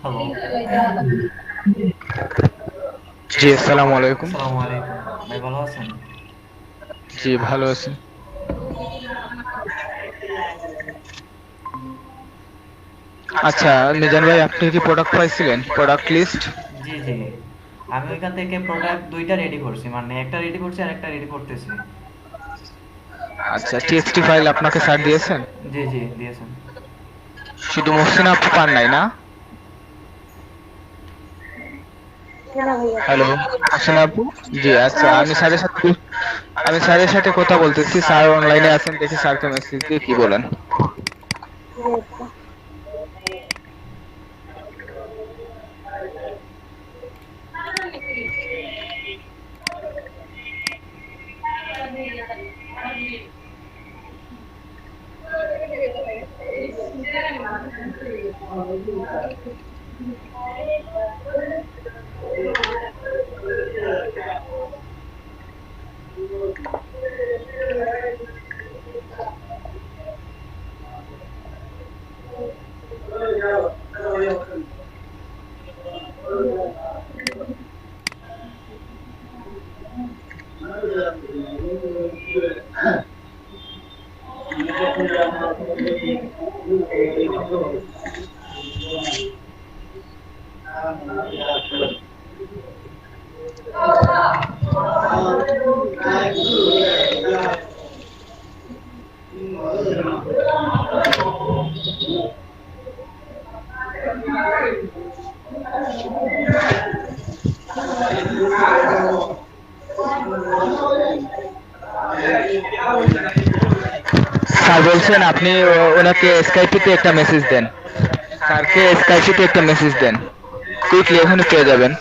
Hello. জি, আসসালামু আলাইকুম। আসসালামু আলাইকুম। ভাই ভালো আছেন? জি, ভালো আছি। আচ্ছা, মিজান ভাই, আপনি কি প্রোডাক্ট পাইছিলেন? Product list? জি, জি। আমি ওইখান থেকে প্রোডাক্ট ২ টা রেডি করছি। মানে একটা রেডি করছি আরেকটা রেডি করতেছি। আচ্ছা, টিএক্সটি ফাইল আপনাকে স্যার দিয়েছেন? জি, জি দিয়েছেন। শুধু মহসিনা আপু পান নাই না? হ্যালো, মহসিনা আপু? জি, আচ্ছা, আমি স্যারের সাথে কথা বলতেছি। স্যার অনলাইনে আছেন, দেখি স্যারকে মেসেজ দিয়ে কি বলেন। স্যার বলছেন আপনি ওনাকে স্কাইপিতে একটা মেসেজ দেন। স্যারকে স্কাইপিতে একটা মেসেজ দেন, কুইকলি এখনই পেয়ে যাবেন।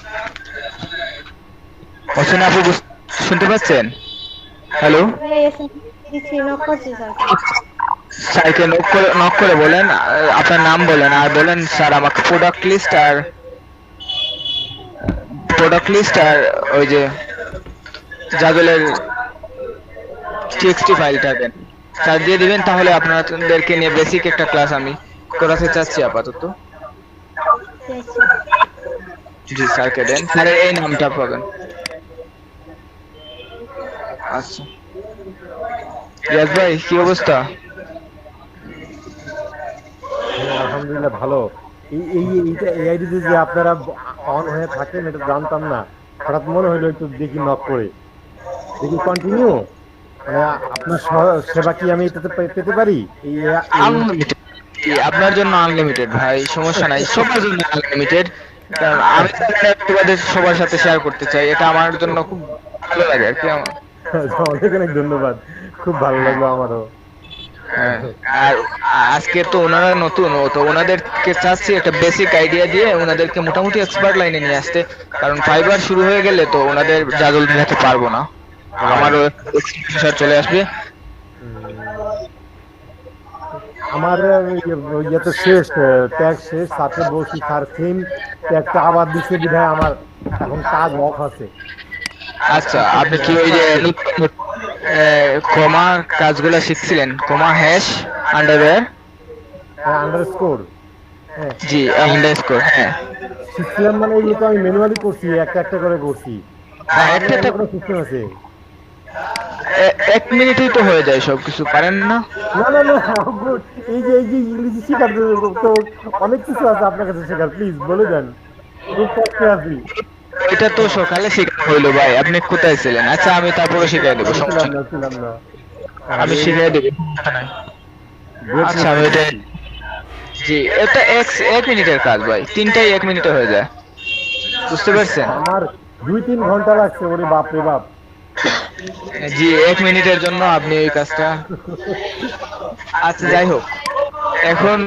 মহসিনা আপু, শুনতে পাচ্ছেন? হ্যালো, স্যারকে নক করে বলেন, আপনার নাম বলেন আর বলেন স্যার আমাকে প্রোডাক্ট লিস্ট আর ওই যে জাজলের টিএক্সটি ফাইলটা দেন। স্যার দিয়ে দিবেন, তাহলে আপনাদেরকে নিয়ে বেসিক একটা ক্লাস আমি করাতে চাচ্ছি আপাতত। জি, স্যারকে দেন, স্যারের এই নামটা পাবেন। আচ্ছা, ইয়াস ভাই, কি অবস্থা? হ্যাঁ, আলহামদুলিল্লাহ ভালো। এইটা এআইডিতে যে আপনারা অন হয়ে থাকেন এটা জানতাম না। হঠাৎ মনে হলো একটু দেখি নক করে দেখি কন্টিনিউ। মানে আপনার সেবা কি আমি এটাতে পেতে পারি? এই এই আনলিমিটেড। আপনার জন্য আনলিমিটেড ভাই, সমস্যা নাই, সবার জন্য আনলিমিটেড। কারণ আমি তোমাদের সবার সাথে শেয়ার করতে চাই, এটা আমার জন্য খুব ভালো লাগে আর কি আমার। অনেক অনেক ধন্যবাদ, খুব ভালো হ্যাঁ, লাগলো আমারও। হ্যাঁ। আর আজকে তো ওনারা নতুন, তো ওনাদেরকে চাচ্ছি একটা বেসিক আইডিয়া দিয়ে ওনাদেরকে মোটামুটি এক্সপার্ট লাইনে নিয়ে আসতে। কারণ ফাইবার শুরু হয়ে গেলে তো ওনাদের জাজল দেখাতে পারবো না, রাইট। আমারও এক্সপেরিয়েন্স চলে আসবে। আমার ইয়ে তো শেষ, ট্যাগ শেষ। স্যারকে বলছি, স্যার সেম ট্যাগটা আবার দিচ্ছে বিধায় আমার এখন কাজ অফ আছে। আচ্ছা, আপনি কি ওই যে কমা কাজগুলো শিখছিলেন, কমা হ্যাশ আন্ডারওয়্যার? হ্যাঁ, আন্ডারস্কোর। হ্যাঁ, জি, আন্ডারস্কোর, হ্যাঁ। শিখছিলাম। মানে এগুলো তো আমি ম্যানুয়ালি করছি, একটা একটা করে করছি। বা হ্যাঁ, আরো একটা অন্য একটা কোনো সিস্টেম আছে? 1 মিনিটেই তো হয়ে যায় সবকিছু, পারেন না? না না না, গুড। এই যে ইংরেজি শেখার তো অনেক কিছু আছে আপনার কাছে শেখার, প্লিজ বলে দেন। খুব কষ্টে আছি। ওইটা তো সকালে শেখানো হইলো ভাই, আপনি কোথায় ছিলেন? আচ্ছা, আমি তারপরে শিখাই দেবো, আমি ছিলাম সমস্যা না, নেই। ছিলাম না। আমি আরে, শিখাই দেবো, সমস্যা নাই। গ্রেট আচ্ছা, মিস আমি এটা, করতেছি। জি, এটা এক মিনিটের কাজ ভাই, তিনটাই 1 মিনিটে হয়ে যায়, বুঝতে পারছেন? আমার 2-3 ঘন্টা লাগছে, ওরে বাপ রে বাপ। জি, 1 মিনিটের জন্য আপনি ওই কাজটা। আচ্ছা, যাই হোক, এখন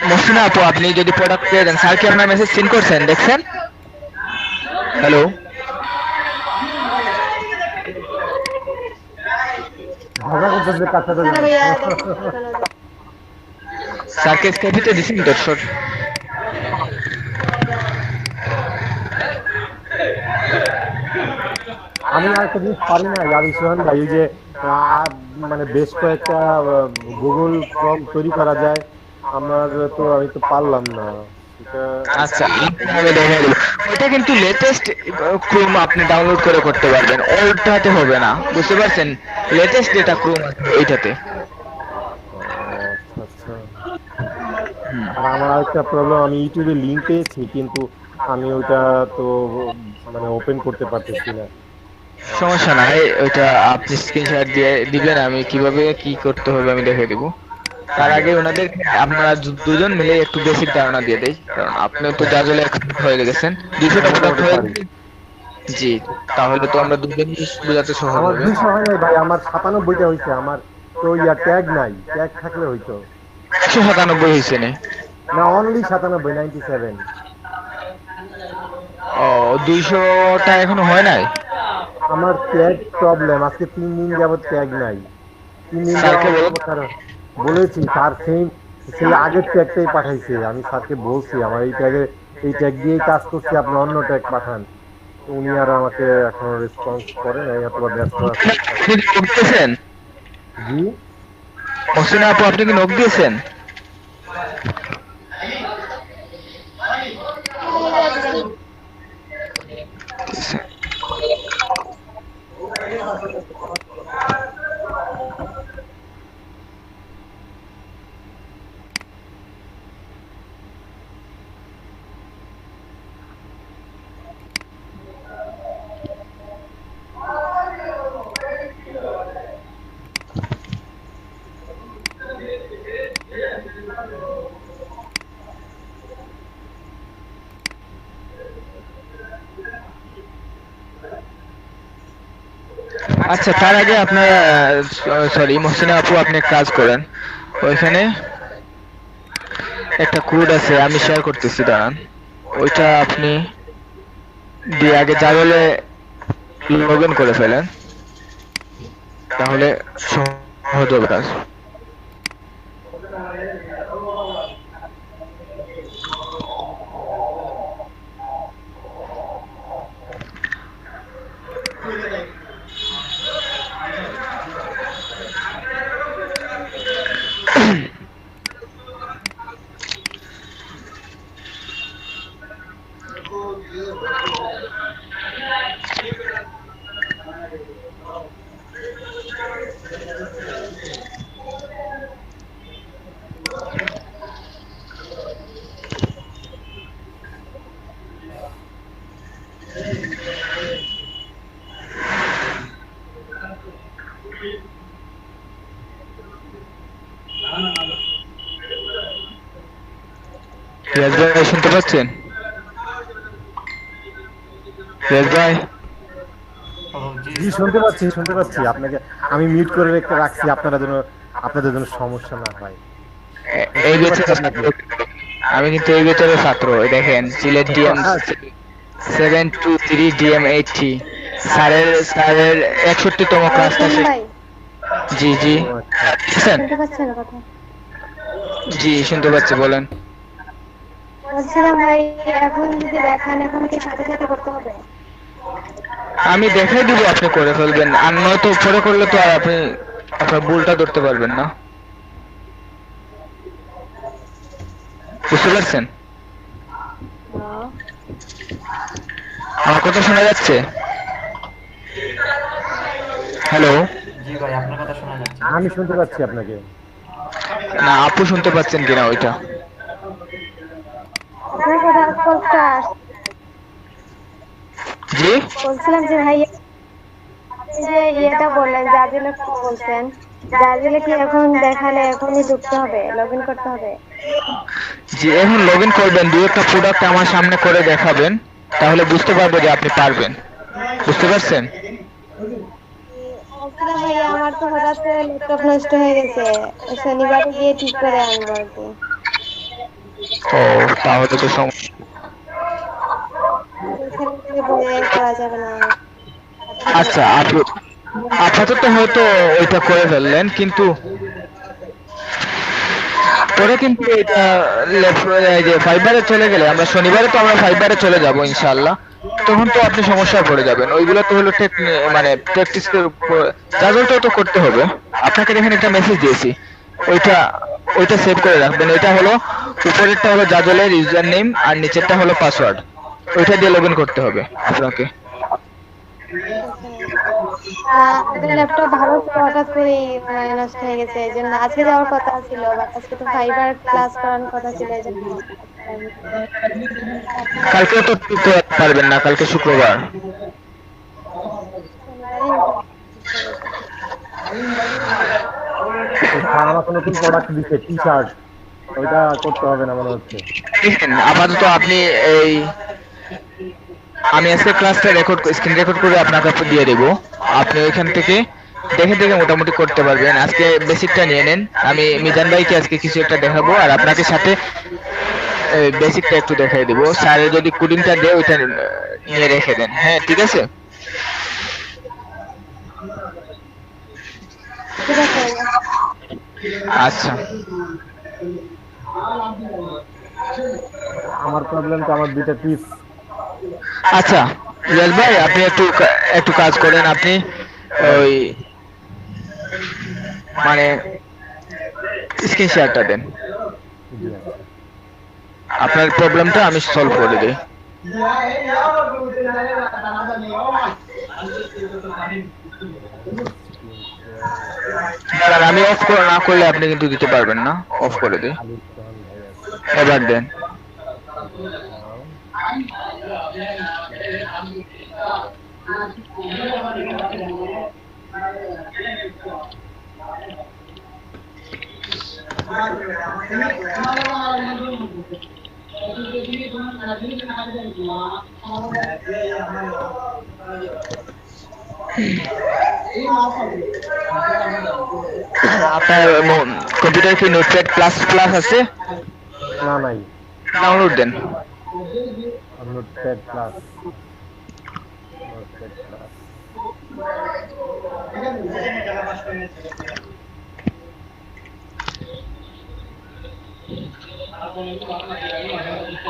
মহসিনা আপু, আপনি যদি প্রোডাক্ট পেয়ে দেন, স্যার কি আপনার মেসেজ সিন করছেন, দেখছেন? হ্যালো, ঝগড়া করতেছে কার সাথে যেন। স্যারকে স্ক্যাপিতে দিছেন তো আমি আর একটা জিনিস পারি না জানি সোহান ভাই, ওই যে আহ, মানে বেশ কয়েকটা গুগল ফর্ম তৈরি করা যায়, আমার তো আমি তো পারলাম না এটা। আচ্ছা, আমি দেখে দেবো। ওটা কিন্তু লেটেস্ট ক্রোম আপনি ডাউনলোড করে করতে পারবেন, ওটাতে হবে না, বুঝতে পারছেন? লেটেস্ট যেটা ক্রোম আছে ওইটাতে। ও আচ্ছা আচ্ছা। আর আমার আরেকটা প্রবলেম, আমি ইউটিউবে লিঙ্ক পেয়েছি কিন্তু আমি ওইটা তো মানে ওপেন করতে পারতেছি না। সমস্যা নাই, ওইটা আপনি স্ক্রিনশট দিয়ে দিবেন, আমি কিভাবে কি করতে হবে আমি দেখে দিব। তার আগে ওনাদের আপনারা দুজন মিলে একটু বেসিক ধারণা দিয়ে দেই, কারণ আপনি তো জাজলে এক্সপার্ট হয়ে গেছেন, 200টা হ্যাঁ, প্রোডাক্ট মোটামুটি হয়ে পারি। গেছে। জি, তাহলে তো আমরা দুজন বোঝাতে সহজ আমার হবে। 200 হয় নাই ভাই, আমার 97টা হয়েছে। আমার তো ইয়া ট্যাগ নাই, ট্যাগ থাকলে হইতো। 197 হয়েছে নে। না, অনলি 97, 97। ও, 200টা এখনো হয় নাই। আমার ট্যাগ প্রবলেম, আজকে 3 দিন যাবত ট্যাগ নাই। 3 দিন স্যারকে যাওয়ার বলো। পর বলেছি, স্যার সেই আগের ট্যাগটাই পাঠাইছে। আমি স্যারকে বলছি আমার এই ট্যাগে, এই ট্যাগ দিয়েই কাজ করছি, আপনি অন্য ট্যাগ পাঠান। তো উনি আর আমাকে এখনো রেসপন্স করেন নাই, অথবা ব্যস্ত আছেন। আপনি কি নক দিয়েছেন? জি। মহসিনা আপু, আপনি কি নক দিয়েছেন? ভাইয়া দিছি। আচ্ছা, তার আগে আপনার সরি মহসিনা আপু, আপনি এক কাজ করেন, ওইখানে একটা কোড আছে, আমি শেয়ার করতেছি, দাঁড়ান। ওইটা আপনি দিয়ে আগে জাভেলে লগ ইন করে ফেলেন, তাহলে সহজ হবে কাজ। রিয়াজ ভাই শুনতে পাচ্ছেন? রিয়াজ ভাই, ও জি, জি, শুনতে পাচ্ছি, শুনতে পাচ্ছি আপনাকে। আমি মিউট করে রেখে রাখছি আপনাদের জন্য সমস্যা না হয়। এই শুনতে পাচ্ছি বেচারে আপনাকে। ছাত্র, আমি কিন্তু এই বেচারে ছাত্র। এই দেখেন, সিলেট ডিএম 723 ডিএম 80, স্যারের 61তম ক্লাসটা সেলিম শেষ। ভাই, জি জি, ও আচ্ছা। বুঝছেন? শুনতে পাচ্ছেন কথা? জি শুনতে পাচ্ছি, বলেন। বলছিলাম ভাই, এখন যদি দেখান, এখন কি সাথে সাথে করতে হবে? আমি দেখাই দিব, আপনি করে ফেলবেন, আর নয়তো পরে করলে তো আর আপনি আপনার ভুলটা ধরতে পারবেন না, বুঝতে পারছেন? হ্যাঁ। আমার কথা শোনা যাচ্ছে? হ্যালো? জি ভাই, আপনার কথা শোনা যাচ্ছে। আমি শুনতে পাচ্ছি আপনাকে। না, আপু শুনতে পাচ্ছেন কিনা ওইটা? আপনার কথা স্পষ্ট আসছে। জি, বলছিলাম যে ভাই, আপনি যে ইয়েটা বললেন, জাজিলে কথা বলছেন, জাজিলে কি এখন দেখালে এখনই ঢুকতে হবে, লগ ইন করতে হবে? জি, এখন লগ ইন করবেন, দু একটা প্রোডাক্ট আমার সামনে করে দেখাবেন, তাহলে বুঝতে পারবো যে আপনি পারবেন, বুঝতে পারছেন? বলছিলাম ভাইয়া, আমার তো হঠাৎ করে ল্যাপটপ নষ্ট হয়ে গেছে, শনিবারে গিয়ে ঠিক করে আনবো আর কি। ও, তাহলে তো সমস্যা। এখানে থেকে বলে করা যাবে না। আচ্ছা, আপাতত হয়তো ওইটা করে ফেললেন, কিন্তু পরে কিন্তু এটা এই যে ফাইবারে চলে গেলে, আমরা শনিবারে তো আমরা ফাইবারে চলে যাব ইনশাআল্লাহ, তখন তো আপনি সমস্যায় পড়ে যাবেন। ওইগুলো তো হলো মানে প্র্যাকটিস জাজলটাও তো করতে হবে। আপনাকে দেখেন একটা মেসেজ দিয়েছি, ওইটা ওইটা সেভ করে রাখবেন। ওইটা হলো উপরেরটা হলো জাজলের ইউজার নেম আর নিচেরটা হলো পাসওয়ার্ড, ওইটা দিয়ে লগ ইন করতে হবে আপনাকে। আমাদের ল্যাপটপ ভালো ছিল, হঠাৎ করে নষ্ট হয়ে গেছে, এই জন্য আজকে যাওয়ার কথা ছিল, বাট আজকে তো ফাইবার ক্লাস করানোর কথা ছিল, এই জন্য কালকে তো করতে পারবেন না, কালকে শুক্রবার। স্যার আমাকে নতুন প্রোডাক্ট দিচ্ছে টি শার্ট, ওইটা করতে হবে না মনে হচ্ছে। দেখেন আপাতত আপনি এই আমি আজকে ক্লাসটা স্ক্রিন রেকর্ড করে আপনাকে দিয়ে দেবো, আপনি ওইখান থেকে দেখে দেখে মোটামুটি করতে পারবেন। আজকে বেসিকটা নিয়ে নেন, আমি মিজান ভাইকে আজকে কিছু একটা দেখাবো আর আপনাকে সাথে বেসিকটা একটু দেখাই দেবো। স্যার যদি কোডিংটা দেয় ওইটা নিয়ে রেখে দেন। হ্যাঁ ঠিক আছে। ঠিক আছে। আচ্ছা আমার প্রবলেমটা আমার দুইটা পিস। আচ্ছা রিয়াজ ভাই, আপনি একটু একটু কাজ করেন, আপনি ওই মানে স্ক্রিন শেয়ারটা দেন, আপনার প্রবলেমটা আমি সলভ করে দিই। স্যার আমি অফ না করলে আপনি কিন্তু দিতে পারবেন না, অফ করে দিই। এবার দেন। আপনার কম্পিউটার কি নোটপ্যাড প্লাস প্লাস আছে? না নাই, ডাউনলোড দেন। Notepad plus, notepad plus.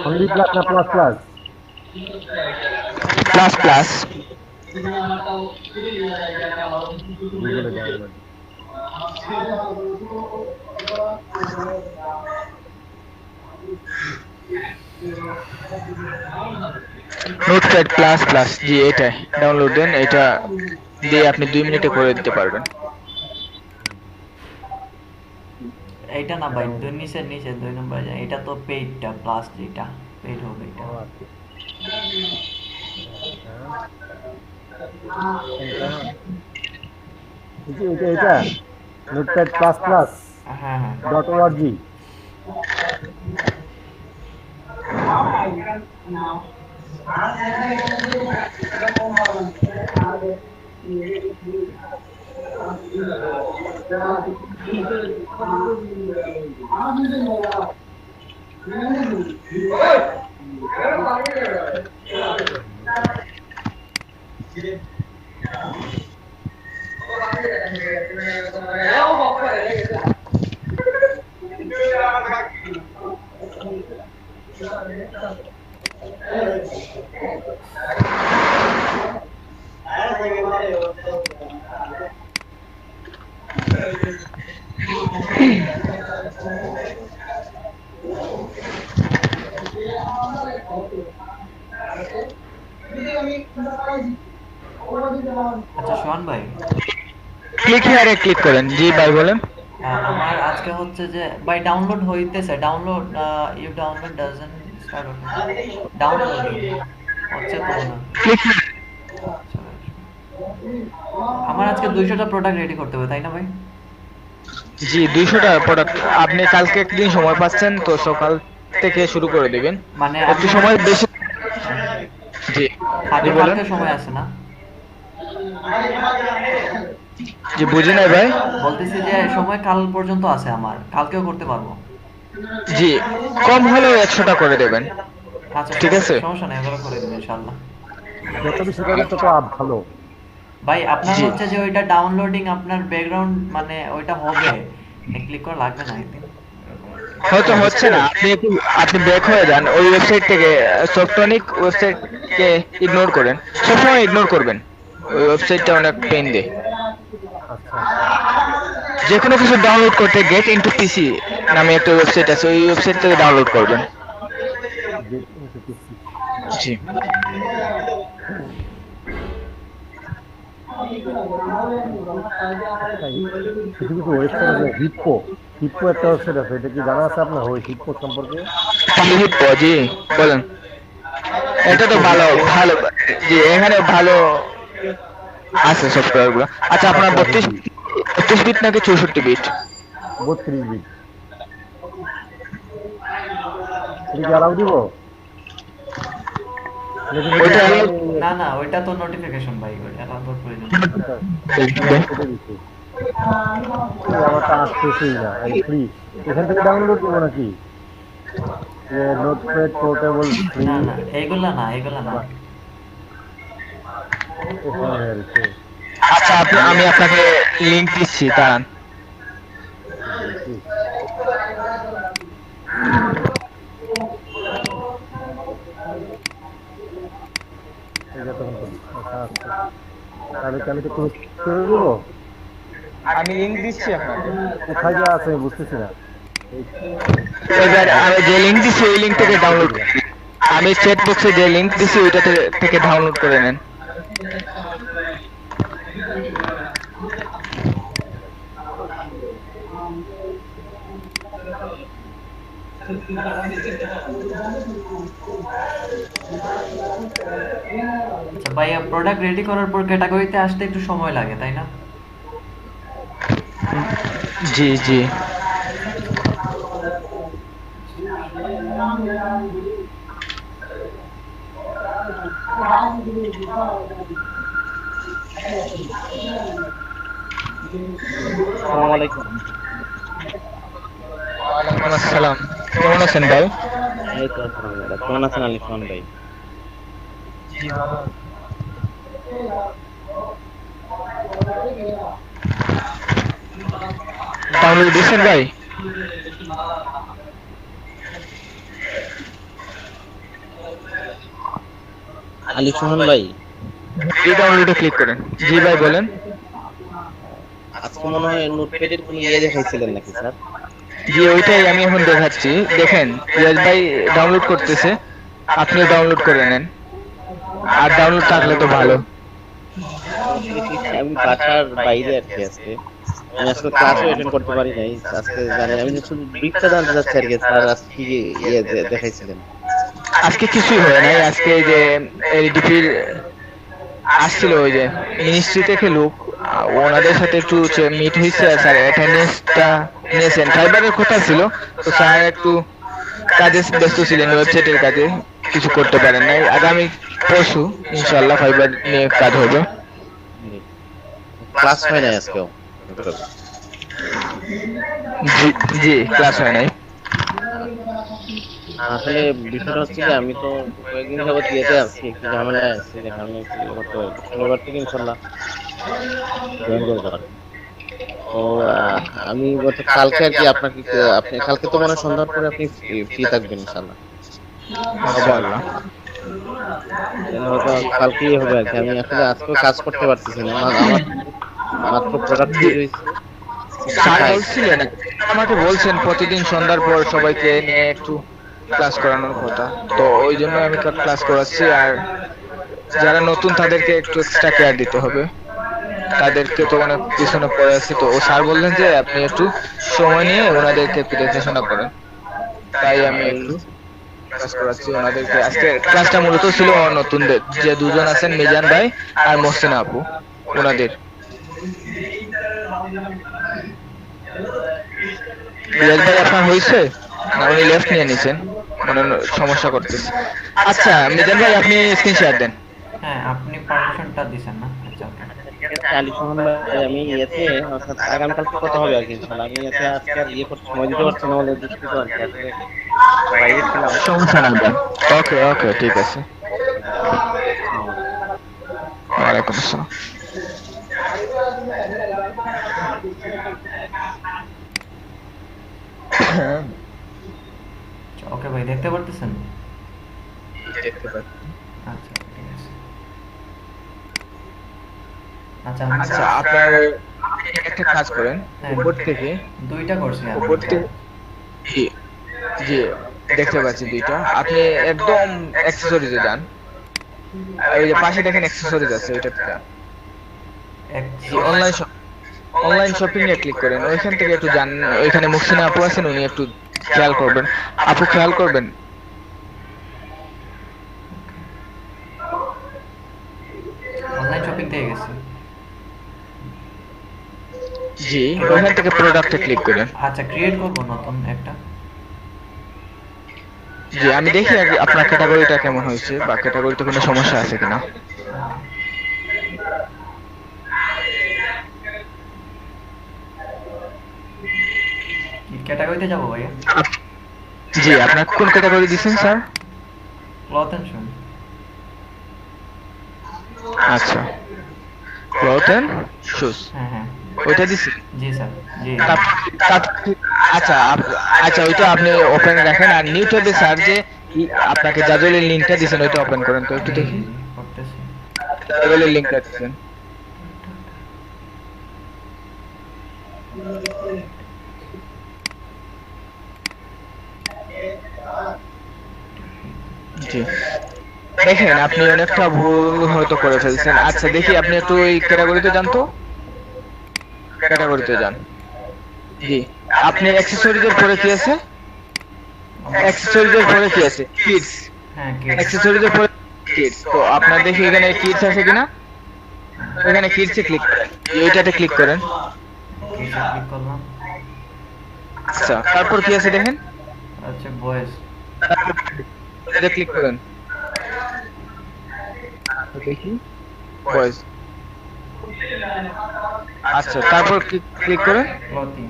Only plus না প্লাস প্লাস? Plus plus. গুগলে ডাউনলোড। নোটপ্যাড প্লাস প্লাস, জি এটাই ডাউনলোড দেন। এটা দিয়ে আপনি 2 মিনিটে করে দিতে পারবেন। এইটা না ভাই, দুই নিচে নিচে 2 নম্বর, এটা তো পেইডটা, প্লাস যেটা পেইড হবে এটা। এটা নোটপ্যাড প্লাস প্লাস হ্যাঁ হ্যাঁ .org। আচ্ছা সোহান ভাই, ক্লিক হিয়ারে ক্লিক করেন। জি ভাই বলেন। আমার আজকে হচ্ছে যে ভাই ডাউনলোড হইতেছে, download you download doesn't start, downloading হচ্ছে তো না। ক্লিক। আমার আজকে 200টা প্রোডাক্ট রেডি করতে হবে, তাই না ভাই? জি 200টা প্রোডাক্ট। আপনি কালকে একদিন সময় পাচ্ছেন তো সকাল থেকে শুরু করে দিবেন, মানে একটু সময় বেশি। জি হাতে বলেন। কালকে সময় আছে না? জি বুঝি নাই ভাই। বলতেছি যে সময় কাল পর্যন্ত আছে আমার, কালকেও করতে পারবো। জি কম হলেও 100টা করে দেবেন। আচ্ছা ঠিক আছে। সমস্যা নেই, এবারে করে দেবো ইনশাআল্লাহ। যত বেশি করে তত ভালো। ভাই আপনার জি। হচ্ছে যে ওইটা ডাউনলোডিং, আপনার ব্যাকগ্রাউন্ড মানে ওইটা হবে, ক্লিক করা লাগবে না একদিন। হয়তো হচ্ছে না, আপনি ব্যাক হয়ে যান ওই ওয়েবসাইট থেকে, সফটনিক ওয়েবসাইট ওয়েবসাইটকে ইগনোর করেন, সবসময় ইগনোর করবেন, ওই ওয়েবসাইটটা অনেক পেইন দেয়। আচ্ছা আচ্ছা। যে কোনো কিছু ডাউনলোড করতে গেট ইনটু পিসি নামে একটা ওয়েবসাইট আছে, ওই ওয়েবসাইট থেকে ডাউনলোড করবেন। Get into PC। জি। আচ্ছা, কিছু কিছু ওয়েবসাইট আছে, হিপ্পো, হিপ্পো একটা ওয়েবসাইট আছে, এটা কি জানা আছে আপনার ওই হিপ্পো সম্পর্কে? জি বলেন। এটা তো হিপ্পো ভালো হিপ্পো ভালো, জি এখানে ভালো আছে সফটওয়্যার গুলো। আচ্ছা আপনার আচ্ছা আচ্ছা, 32 জি 32 বিট নাকি 64 বিট? 32 বিট। এটা কি অ্যালাউ দিব? এটা কি ওইটা আমি না না, ওইটা তো নোটিফিকেশন ভাই, ওইটা আলাদা প্রয়োজন। আচ্ছা, তাহলে আমি কেটে দিচ্ছি। আমারটা আসতেছেই না, এই ফ্রি এখান থেকে ডাউনলোড করবো নাকি? যে নোটপ্যাড পোর্টেবল ফ্রি না না, এইগুলা না, এইগুলা না। এখানে রয়েছে। আচ্ছা আমি আপনাকে লিংক দিচ্ছি, দাঁড়ান। দেখি। এই যে তখন করি। আচ্ছা আচ্ছা, তাহলে কি আমি তো ক্লোজ করে দেবো? আমি লিংক দিচ্ছি আপনাকে। কোথায় যে আছে আমি বুঝতেছি না। এই এবার আমি যে লিংক দিচ্ছি ওই লিংক থেকে আমি কেটে ডাউনলোড, দিলাম। আমি চ্যাট বক্সে যে লিংক দিচ্ছি ওইটা থেকে ডাউনলোড করে নেন। আচ্ছা ভাইয়া, প্রোডাক্ট রেডি করার পর ক্যাটাগরিতে আসতে একটু সময় লাগে, তাই না? জি জি। আসসালামু আলাইকুম। ওয়ালাইকুম আসসালাম, কেমন আছেন ভাই? এই তো আলহামদুলিল্লাহ। কেমন আছেন আলিফ রহমান ভাই? ডাউনলোড দিচ্ছেন ভাই? আলিফ রহমান ভাই, এই ডাউনলোডে ক্লিক করেন। জি ভাই বলেন। আজকে মনে হয় নোটপ্যাডের কোনো দেখাইছিলেন নাকি স্যার? জি ওইটাই আমি এখন দেখাচ্ছি, দেখেন রিয়াজ ভাই ডাউনলোড করতেছে, আপনিও ডাউনলোড করে নেন, আর ডাউনলোড থাকলে তো ভালো। আসলে কি, আমি বাসার বাইরে আর কি আজকে। আমি আজকে ক্লাসও অ্যাটেন্ড করতে পারি নাই। আজকে জানেন আমি শুধু ব্রিফটা জানতে চাচ্ছি আর কি স্যার আজকে কি দেখাইছিলেন? আজকে কিছুই হয় নাই, আজকে এই যে এলডিপির আসছিল ওই যে মিনিস্ট্রি থেকে লোক, ওনাদের সাথে একটু মিট হয়েছে, স্যার অ্যাটেন্ডেন্সটা নিয়েছেন, ফাইবারের কথা ছিল, তো স্যার একটু কাজে ব্যস্ত ছিলেন, ওয়েবসাইটের কাজে কিছু করতে পারেন নাই। আগামী পরশু ইনশাআল্লাহ ফাইবার নিয়ে কাজ হবে। ক্লাস হয় নাই আজকেও? জি জি, ক্লাস হয় নাই। আসলে বিষয়টা হচ্ছে কি, আমি তো কয়েকদিন যাবত ইয়েতে আছি, একটু ঝামেলায় আছি, দেখে আমি একটু ইয়ে করতে পারি। শনিবার থেকে ইনশাল্লাহ জয়েন করে দেওয়ার। তো আমি গত কালকে আর কি আপনাকে, আপনি কালকে তো মানে সন্ধ্যার পরে আপনি ফ্রি থাকবেন ইনশাল্লাহ? ইনশাআল্লাহ। তাহলে হয়তো কালকেই হবে আর কি। আমি আসলে আজকেও কাজ করতে পারতেছি না, আমার মাত্র প্রোডাক্ট তৈরি হয়েছে। স্যার বলছিলেন, আমাকে বলছেন প্রতিদিন সন্ধ্যার পর সবাইকে নিয়ে একটু ক্লাস করানোর কথা, তো ওই জন্য আমি ক্লাস করাচ্ছি। আর যারা নতুন তাদেরকে একটু এক্সট্রা কেয়ার দিতে হবে, তাদেরকে তো অনেক পিছনে পড়ে আছে, তো ও স্যার বললেন যে আপনি একটু সময় নিয়ে ওনাদেরকে একটু দেখাশোনা করেন, তাই আমি একটু ক্লাস করাচ্ছি ওনাদেরকে। আজকে ক্লাসটা মূলত ছিল নতুনদের, যে দুজন আছেন মিজান ভাই আর মহসিনা আপু, ওনাদের। রিয়াজ ভাই আপনার হয়েছে না উনি লেফট নিয়ে নিছেন, মনে হয় সমস্যা করতেছে। আচ্ছা মিজান ভাই আপনি স্ক্রিন শেয়ার দেন। হ্যাঁ, আপনি পারমিশনটা দিছেন না? আচ্ছা ওকে। ঠিক আছে আলিফ রহমান ভাই, আমি ইয়েতে অর্থাৎ আগামীকালকে কথা হবে আর কি ইনশাল্লাহ। আমি ইয়েতে আজকে আর ইয়ে করতে সময় দিতে পারছি না বলে দুঃখিত আর কি। আসলে বাইরে ছিলাম। সমস্যা নাই ভাই। ওকে ওকে, ঠিক আছে। আসসালামু আলাইকুম। ওয়ালাইকুম আসসালাম। ওকে ভাই, দেখতে পারতেছেন? দেখতে পাচ্ছি। আচ্ছা। আচ্ছা আমি আচ্ছা আপনার আপনি একটা কাজ করেন, হ্যাঁ, উপর থেকে দুইটা করছি আমি উপর থেকে জি জি দেখতে পাচ্ছি দুইটা। আপনি একদম অ্যাক্সেসরিজে যান, ওই যে পাশে দেখেন অ্যাক্সেসরিজ আছে ওইটাতে যান। জি অনলাইন শপিং এ ক্লিক করেন, ওইখান থেকে একটু যান, ওইখানে মুহসিনা আপু আছেন, উনি একটু খেয়াল করবেন, আপু খেয়াল করবেন। অনলাইন শপিং থেকে গেছি। জি ওইখান থেকে প্রোডাক্টে ক্লিক করেন। আচ্ছা ক্রিয়েট করব নতুন একটা। জি আমি দেখি আগে আপনার ক্যাটাগরিটা কেমন হয়েছে বা ক্যাটাগরিতে কোনো সমস্যা আছে কিনা। কি ক্যাটাগরিতে যাব ভাইয়া? জি আপনার কোন ক্যাটাগরি দিচ্ছেন স্যার? ক্লথ এন্ড শু। আচ্ছা ক্লথ এন্ড শুজ হ্যাঁ হ্যাঁ ওইটা দিচ্ছেন। জি স্যার জি। আচ্ছা আচ্ছা ওইটা আপনি ওপেন রাখেন, আর নিউ ট্যাবে সার্চে আপনাকে জাজলের লিংকটা দিছেন ওইটা ওপেন করেন তো একটু জি, দেখি। জি, করতেছি। জাজলের লিংকটা দিছেন। জি দেখেন আপনি অনেকটা ভুল হয়তো করে ফেলছেন। আচ্ছা দেখি আপনি একটু ওই ক্যাটাগরিতে যান তো, ক্যাটাগরিতে যান। জি আপনি অ্যাক্সেসরিজের পরে কি আছে? অ্যাক্সেসরিজের পরে কি আছে? কিডস। হ্যাঁ কিডস। অ্যাক্সেসরিজের পরে কিডস, তো আপনার দেখি এখানে কিডস আছে কিনা, এখানে কিডসে ক্লিক করেন, এইটাতে ক্লিক করেন। কিডসে ক্লিক করলাম। আচ্ছা তারপর কি আছে দেখেন, আচ্ছা বয়েজ। এটাতে ক্লিক করেন, দেখি বয়েজ। আচ্ছা তারপর ক্লিক করেন। ক্লথিং।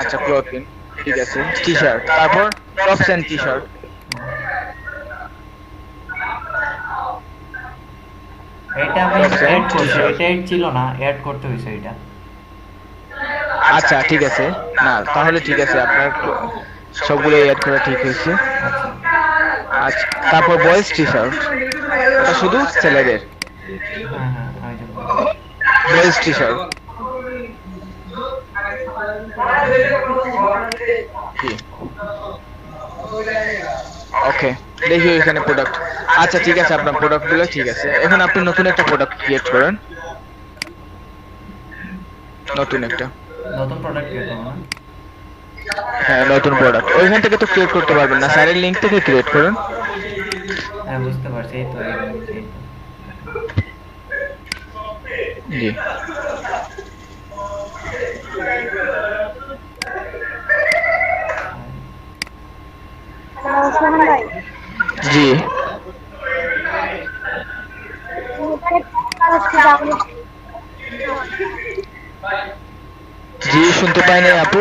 আচ্ছা ক্লথিং ঠিক আছে, টি শার্ট, তারপর টপস এন্ড টি শার্ট। এটা আমি অ্যাড করছি, এটা অ্যাড ছিল না, অ্যাড করতে হয়েছে এটা। আচ্ছা ঠিক আছে, না তাহলে ঠিক আছে, আপনার সবগুলো অ্যাড করা ঠিক হয়েছে। আচ্ছা আচ্ছা তারপর বয়েজ টি শার্ট, এটা শুধু ছেলেদের হ্যাঁ হ্যাঁ আমি যাবো। Boys T shirt. ওকে দেখি এখানে প্রোডাক্ট। আচ্ছা ঠিক আছে আপনার প্রোডাক্টগুলো ঠিক আছে, এখন আপনি নতুন একটা প্রোডাক্ট ক্রিয়েট করেন, নতুন একটা। নতুন প্রোডাক্ট ক্রিয়েট করবো না? হ্যাঁ নতুন প্রোডাক্ট ওইখান থেকে তো ক্রিয়েট করতে পারবেন না, স্যারের লিংক থেকে ক্রিয়েট করুন। হ্যাঁ বুঝতে পারছি, এই তো এই তো। জি সোহান ভাই, জি জি শুনতে পাইনি আপু।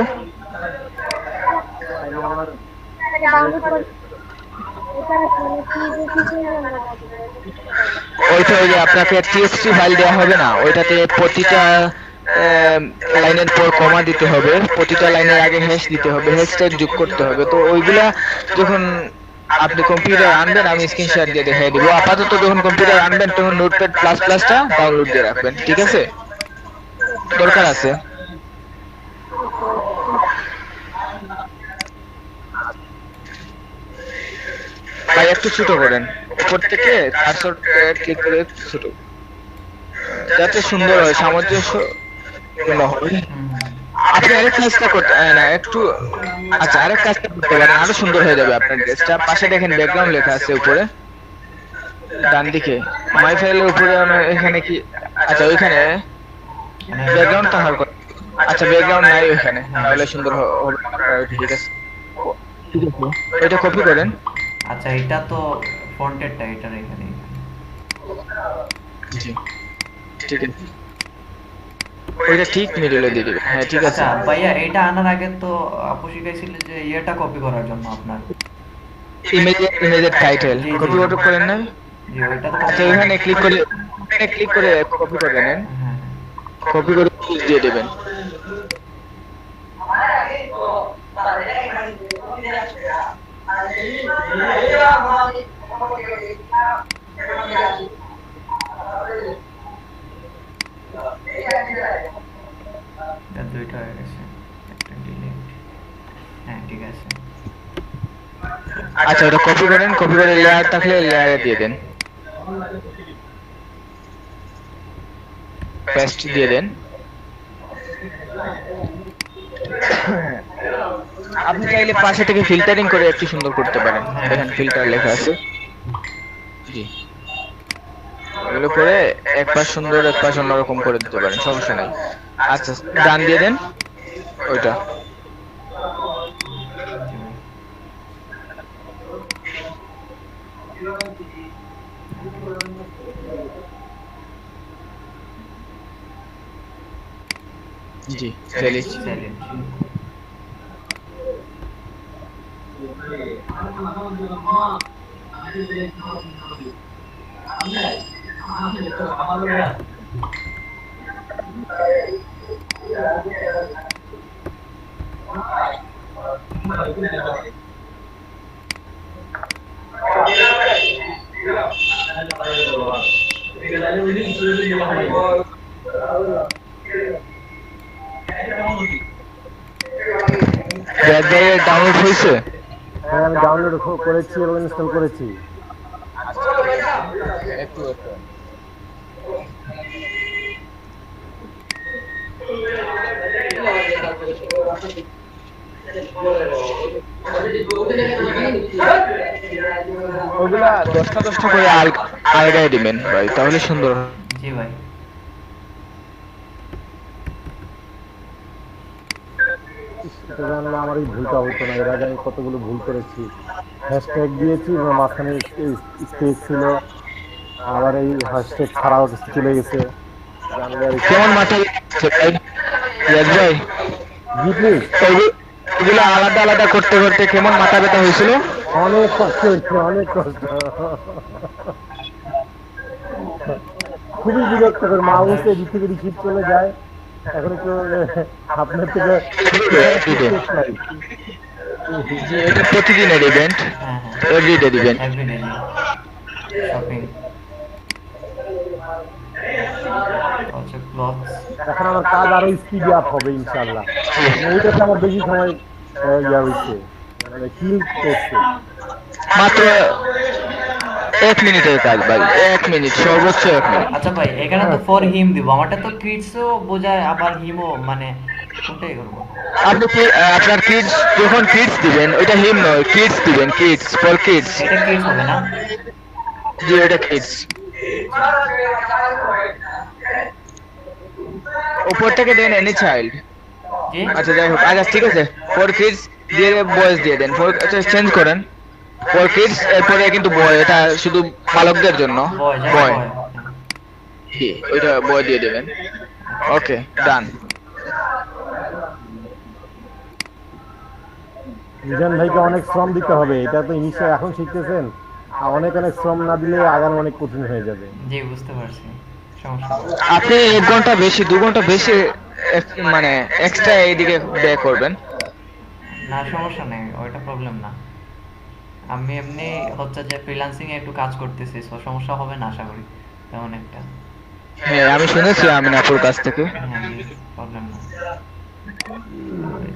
ওইটা ওই যে আপনাকে টিএক্সটি ফাইল দেওয়া হবে না, ওইটাতে প্রতিটা লাইনের পর কমা দিতে হবে, প্রতিটা লাইনের আগে হ্যাশ দিতে হবে, হ্যাশট্যাগ যোগ করতে হবে। তো ওইগুলা যখন আপনি কম্পিউটার আনবেন আমি স্ক্রিনশট দিয়ে দেখিয়ে দিব। আপাতত যখন কম্পিউটার আনবেন তখন নোটপ্যাড প্লাস প্লাসটা ডাউনলোড দিয়ে রাখবেন, ঠিক আছে? দরকার আছে। ভাই একটু ছোট করেন, উপর থেকে কার্সর ক্লিক করে একটু ছোট, যাতে সুন্দর হয়, সামঞ্জস্য হবে। আপনি আরেক কাজটা করতে না একটু, আচ্ছা আরেক কাজটা করতে পারেন, আরো সুন্দর হয়ে যাবে আপনার ড্রেসটা। পাশে দেখেন ব্যাকগ্রাউন্ড লেখা আছে উপরে ডান দিকে, মাই ফাইলের উপরে এখানে কি, আচ্ছা ওইখানে ব্যাকগ্রাউন্ড তো হার, আচ্ছা ব্যাকগ্রাউন্ড নাই ওইখানে, তাহলে সুন্দর হবে। ঠিক আছে এটা কপি করেন। আচ্ছা এটা তো ফন্টেরটা, এটার এখানে। জি ঠিক আছে, ওইটা ঠিক মিডলে দিয়ে দিবেন। হ্যাঁ ঠিক আছে। আচ্ছা ভাইয়া এটা আনার আগে তো আপু শিখাইছিল যে ইয়েটা কপি করার জন্য আপনার ইমেজের টাইটেল জি, জি, কপি জি। করে নেন। জি ওইটা তো আচ্ছা ওখানে ক্লিক করে, কপি করে নেন, হ্যাঁ কপি করে দিয়ে দেবেন। তার দুইটা হয়ে গেছে, একটা ডিলিট। হ্যাঁ ঠিক আছে। আচ্ছা ওটা কপি করেন, কপি করে লেয়ার থাকলে লেয়ারে দিয়ে দেন, পেস্ট দিয়ে দেন। আপনি চাইলে পাশে থেকে ফিল্টারিং করে একটু সুন্দর করতে পারেন, দেখেন ফিল্টার লেখা আছে। জি, এগুলো করে এক পাশ সুন্দর এক পাশ অন্যরকম করে দিতে পারেন, সমস্যা নাই। আচ্ছা ডান দিয়ে দেন ওইটা। জি ভাই। জি চালিয়েছি। Silent. রিয়াদ ভাই ডাউনলোড হয়েছে? হ্যাঁ আমি ডাউনলোড করেছি এবং ইনস্টল করেছি। একটু ওগুলা 10টা 10টা করে আলগায় দিবেন ভাই, তাহলে সুন্দর। জি ভাই। এটা জানলে আমার এই ভুলটা হতো না, এর আগে আমি কতগুলো ভুল করেছি। হ্যাশট্যাগ দিয়েছি এবং মাঝখানে স্পেস ছিল, আবার এই হ্যাশট্যাগ ছাড়াও কিছু চলে গেছে, জানলে আর কেমন মাথা ব্যথা ভাই রিয়াদ ভাই? জি প্লিজ। ওগুলো আলাদা আলাদা করতে করতে কেমন মাথা ব্যথা হয়েছিল? অনেক কষ্ট হচ্ছে, অনেক কষ্ট, খুবই বিরক্তকর। মাউস এদিক থেকে এদিক শিফট চলে যায়। এখন একটু আপনার থেকে নাই। জি এটা প্রতিদিনের ইভেন্ট, হ্যাঁ হ্যাঁ, এভরিডে ইভেন্ট। এভরিডে জি। Shopping, also clothes. এখন আমার কাজ আরো স্পিড আপ হবে ইনশাল্লাহ। ওইটাতে আমার বেশি সময় ইয়া হয়েছে, মানে কিল করছে। মাত্র 1 মিনিটের কাজ ভাই, 1 মিনিট, সর্বোচ্চ 1 মিনিট। আচ্ছা ভাই, এখানে তো ফর হিম দিব, আমারটা তো কিডসও বোঝায় আবার হিমও, মানে কোনটাই করবো? আপনি কি আপনার কিডস যখন কিডস দিবেন ওইটা হিম নয়, কিডস দিবেন, কিডস ফর কিডস। এটা কিডস হবে না? জি ওটা কিডস। উপর থেকে দেন এনি চাইল্ড। জি আচ্ছা যাই হোক, আচ্ছা ঠিক আছে, ফর কিডস দিয়ে বয়েজ দিয়ে দেন, ফর আচ্ছা চেঞ্জ করেন ফর কিডস, এরপরে কিন্তু বয়, এটা শুধু বালকদের জন্য বয় যায়, বয়। বয়। জি ওইটা বয় দিয়ে দেবেন। ওকে ডান। মিজান ভাইকে অনেক শ্রম দিতে হবে, এটা তো ইনিশিয়াল এখন শিখতেছেন, আর অনেক অনেক শ্রম না দিলে আগামী অনেক কঠিন হয়ে যাবে। জি বুঝতে পারছি, সমস্যা নেই। আপনি 1 ঘন্টা বেশি 2 ঘন্টা বেশি মানে এক্সট্রা এইদিকে ব্যয় করবেন। না সমস্যা নেই, ওইটা প্রবলেম না। আমি এমনি হচ্ছে যে ফ্রিল্যান্সিং এ একটু কাজ করতেছি, সো সমস্যা হবে না আশা করি তেমন একটা। হ্যাঁ আমি শুনেছি আমিনাপুর কাছ থেকে। হ্যাঁ জি, প্রবলেম না।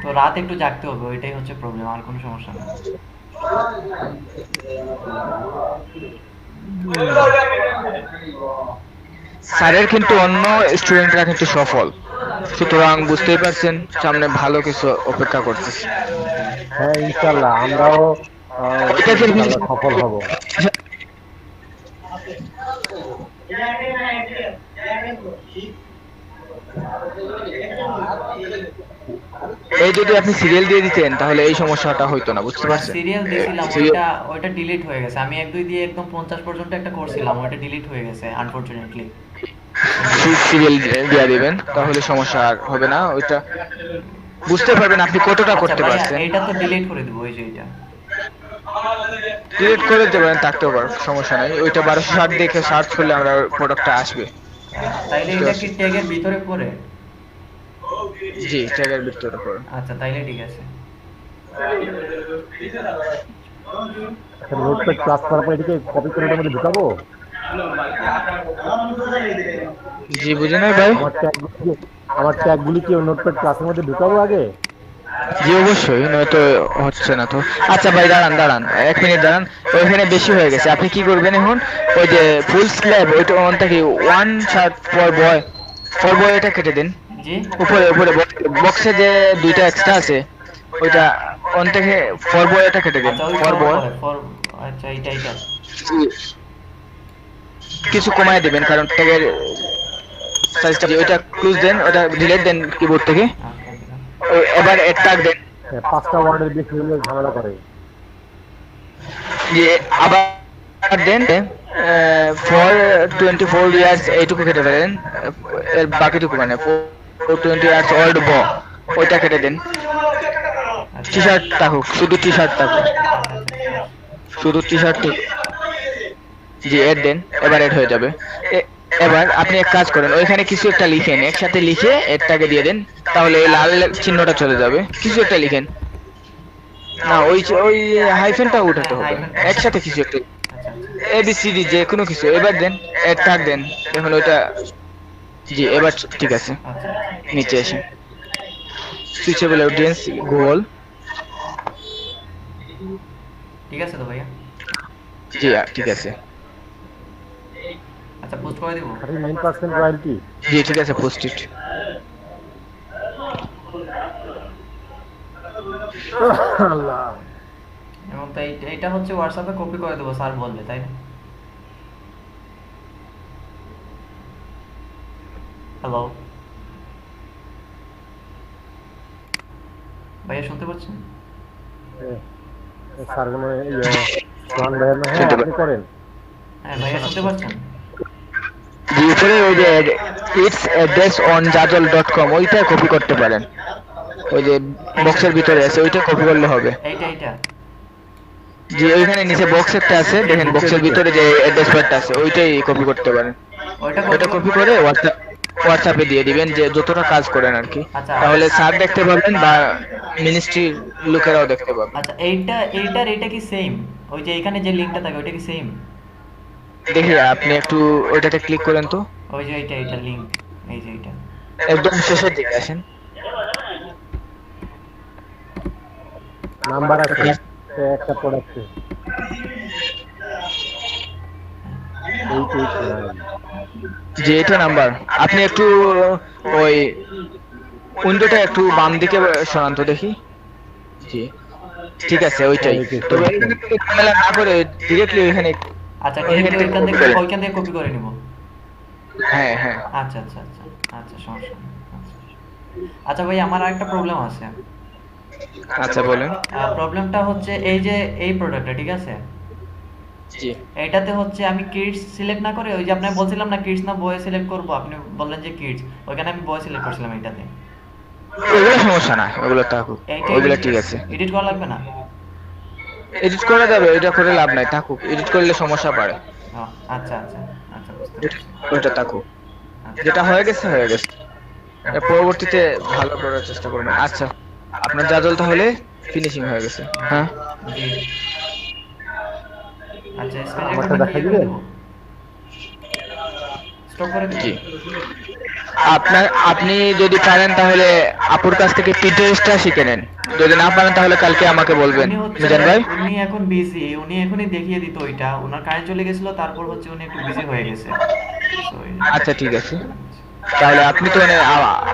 তো রাত একটু জাগতে হবে, ওইটাই হচ্ছে প্রবলেম, আর কোনো সমস্যা না। স্যারের কিন্তু অন্য স্টুডেন্টরা কিন্তু সফল, সুতরাং বুঝতেই পারছেন সামনে ভালো কিছু অপেক্ষা করতেছে। হ্যাঁ ইনশাল্লাহ আমরাও ইনশাল্লাহ সফল হব। এই যদি আপনি সিরিয়াল দিয়ে দিতেন তাহলে এই সমস্যাটা হইতো না, বুঝতে পারছেন? সিরিয়াল দিছিলাম, ওইটা ডিলিট হয়ে গেছে। আমি 1 2 দিয়ে একদম 50 পর্যন্ত একটা করছিলাম, ওইটা ডিলিট হয়ে গেছে আনফরচুনেটলি। সিরিয়াল দিয়ে দিবেন তাহলে সমস্যা আর হবে না, ওইটা বুঝতে পারবেন আপনি কতটা আচ্ছা করতে ভাইয়া, পারছেন। এটা তো ডিলিট করে দেবো, ওই যে এটা। ডিলিট করে দেবেন, থাকতেও পারে, সমস্যা নাই। ওইটা 1260 দেখে সার্চ করলে আমরা প্রোডাক্টটা আসবে। তাইলে এটা কি ট্যাগের ভিতরে পড়ে? জি ট্যাগের ভিতরে করুন। আচ্ছা তাইলে ঠিক আছে। নোটপ্যাড ক্লাস করার পর এটাকে কপি করে এটার মধ্যে ঢুকাবো। জি বুঝে নাই ভাই। আমার ট্যাগগুলি কি নোটপ্যাড ক্লাসের মধ্যে ঢুকাবো আগে? জি অবশ্যই, নয়তো হচ্ছে না তো। আচ্ছা ভাই দাঁড়ান দাঁড়ান, 1 মিনিট দাঁড়ান। ওইখানে বেশি হয়ে গেছে, আপনি কি করবেন এখন? ওই যে ফুল স্ল্যাব ওইটা অনটা কি 1 শার্ট ফর বয় এটা কেটে দিন। জি উপরে উপরে বক্সে যে 2টা এক্সট্রা আছে ওইটা অন থেকে ফর বয় এটা কেটে দিন, আচ্ছা ওই ফর বয়। ফর আচ্ছা এইটা কিছু কমায় দিবেন কারণ ট্যাগের সাইজটা, ওইটা ক্লোজ দেন, ওটা ডিলিট দেন কিবোর্ড থেকে। আচ্ছা দিলাম। এবার এড ট্যাগ দেন। হ্যাঁ, 5টা ওয়ার্ডের বেশি হলে ঝামেলা করে। যে আবার দেন ফর 24 ইয়ার্স এইটুকু কেটে ফেলেন, এর বাকিটুকু মানে 420 ইয়ার্স ওল্ড ওইটা কেটে দেন। আচ্ছা টি শার্ট থাকুক, শুধু টি শার্ট থাকুক, আচ্ছা শুধু টি শার্ট। জি এড দেন, এবার এড হয়ে যাবে। এবার আপনি এক কাজ করেন, ওইখানে কিছু একটা লিখেন, একসাথে লিখে এডটাকে দিয়ে দেন, তাহলে এই লাল চিহ্নটা চলে যাবে। কিছু একটা লিখেন, না ওই ওই হাইফেনটা উঠাতে হবে, একসাথে কিছু একটা আচ্ছা ABCD যে কোনো কিছু। এবার দেন এড ট্যাগ দেন, দেখুন ওইটা। জি এবার ঠিক আছে, আচ্ছা নিচে এসে সুইচেবল অডিয়েন্স গুগল। ঠিক আছে তো ভাইয়া। জি ঠিক আছে। আচ্ছা পোস্ট করে দিব। 39% রয়্যালটি। জি ঠিক আছে, পোস্ট ইট। আল্লাহ। এবং তো এইটা হচ্ছে হোয়াটসঅ্যাপে কপি করে দেবো স্যার বললে, তাই না? হ্যালো ভাইয়া শুনতে পাচ্ছেন? স্যার মানে সোহান ভাইয়ের না? হ্যাঁ আপনি করেন। হ্যাঁ ভাইয়া শুনতে পাচ্ছেন? জি উপরে ওই যে ইটস অ্যাড্রেস অন jajol.com ওইটা কপি করতে পারেন, ওই যে বক্সের ভিতরে আছে ওইটা কপি করলে হবে। এইটা জি ওইখানে নিচে বক্স একটা আছে, দেখেন বক্সের ভিতরে যে অ্যাড্রেস বারটা আছে ওইটাই কপি করতে পারেন। ওইটা কপি করে হোয়াটসঅ্যাপে দিয়ে দিবেন, যে যতটা কাজ করেন আর কি। আচ্ছা। তাহলে স্যার দেখতে পাবেন বা মিনিস্ট্রির লোকেরাও দেখতে পাবে। আচ্ছা এইটা কি সেম? ওই যে এখানে যে লিংকটা থাকে ওইটা কি সেম? দেখি আপনি একটু ওইটাতে ক্লিক করেন তো, ওই যে এইটা লিংক, এই যে এইটা। একদম শেষের দিকে আসেন। নাম্বার আছে একটা প্রোডাক্টে। যে এটা নাম্বার, আপনি একটু ওই উইন্ডোটা একটু বাম দিকে সরান তো দেখি। জি ঠিক আছে ওইটাই। তবে ঝামেলা না করে ডিরেক্টলি ওইখানে। আচ্ছা ডিরেক্টলি ওইখান থেকে কপি করে নিব। হ্যাঁ হ্যাঁ আচ্ছা সমস্যা নেই। আচ্ছা ভাই আমার আরেকটা প্রবলেম আছে। আচ্ছা বলেন। প্রবলেমটা হচ্ছে এই যে এই প্রোডাক্টটা, ঠিক আছে? জি এটাতে হচ্ছে আমি কিডস সিলেক্ট না করে, ওই যে আপনাকে বলছিলাম না কিডস না বয় সিলেক্ট করব, আপনি বললেন যে কিডস, ওইখানে আমি বয় সিলেক্ট করছিলাম এটাতে। ওগুলো সমস্যা না, ওগুলো থাকুক, ওগুলো ঠিক আছে। এডিট করা লাগবে না? এডিট করা যাবে, এটা করে লাভ নাই, থাকুক। এডিট করলে সমস্যা বাড়ে। আচ্ছা বুঝতে পারছি। ওইটা থাকুক, যেটা হয়ে গেছে হয়ে গেছে। এর পরবর্তীতে ভালো করার চেষ্টা করবেন। আচ্ছা আপনার জাজল তাহলে ফিনিশিং হয়ে গেছে। হ্যাঁ জি আচ্ছা আমারটা দেখাই দিবেন? স্টপ করে জি দিন। আপনি যদি পারেন তাহলে আপুর কাছ থেকে পিন্টারেস্টটা শিখে নেন, যদি না পারেন তাহলে কালকে আমাকে বলবেন। মিজান ভাই উনি এখন বিজি, উনি এখনই দেখিয়ে দিত ওইটা, ওনার কারেন্ট চলে গেছিল, তারপর হচ্ছে উনি একটু বিজি হয়ে গেছে। আচ্ছা ঠিক আছে, তাহলে আপনি তো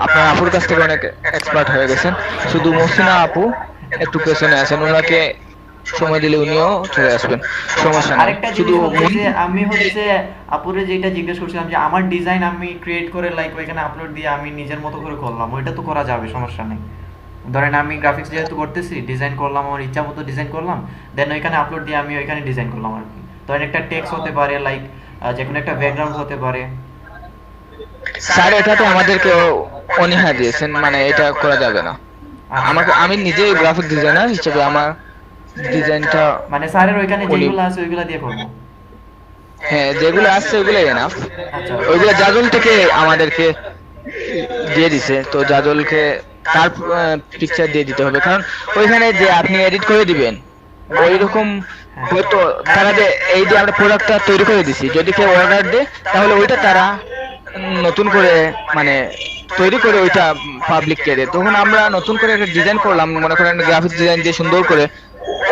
আপনার আপুর কাছ থেকে অনেক এক্সপার্ট হয়ে গেছেন। শুধু মহসিনা আপু একটু পেছনে আছেন, ওনাকে সময় দিলে উনিও চলে আসবেন, সমস্যা নেই। আরেকটা শুধু জিনিস হচ্ছে যে আমি হচ্ছে আপুরে যেটা জিজ্ঞেস করছিলাম যে আমার ডিজাইন আমি ক্রিয়েট করে লাইক ওইখানে আপলোড দিয়ে আমি নিজের মতো করে করলাম, ওইটা তো করা যাবে, সমস্যা নেই। ধরেন আমি গ্রাফিক্স যেহেতু করতেছি, ডিজাইন করলাম, আমার ইচ্ছা মতো ডিজাইন করলাম, দেন ওইখানে আপলোড দিয়ে আমি ওইখানে ডিজাইন করলাম আর কি। ধরেন একটা টেক্সট হতে পারে, লাইক যে কোনো একটা ব্যাকগ্রাউন্ড হতে পারে। স্যার এটা তো আমাদেরকে অনীহা দিয়েছেন, মানে এটা করা যাবে না। আমি নিজেই গ্রাফিক ডিজাইনার হিসেবে আমার ডিজাইনটা মানে স্যারের ওইখানে যেগুলো আছে ওইগুলো দিয়ে করব। হ্যাঁ যেগুলো আছে ওইগুলাই এনাফ। আচ্ছা ওইগুলো জাজল থেকে আমাদেরকে দিয়ে দিছে, তো জাজলকে তার পিকচার দিয়ে দিতে হবে, কারণ ওইখানে যে আপনি এডিট করে দিবেন ওই রকম হ্যাঁ। হয়তো তারা যে এই যে আমরা প্রোডাক্টটা তৈরি করে দিছি, যদি কেউ অর্ডার দেয় তাহলে ওইটা তারা নতুন করে মানে তৈরি করে ওইটা পাবলিককে দেয়। তখন আমরা নতুন করে একটা ডিজাইন করলাম, মনে করেন গ্রাফিক্স ডিজাইন দিয়ে সুন্দর করে,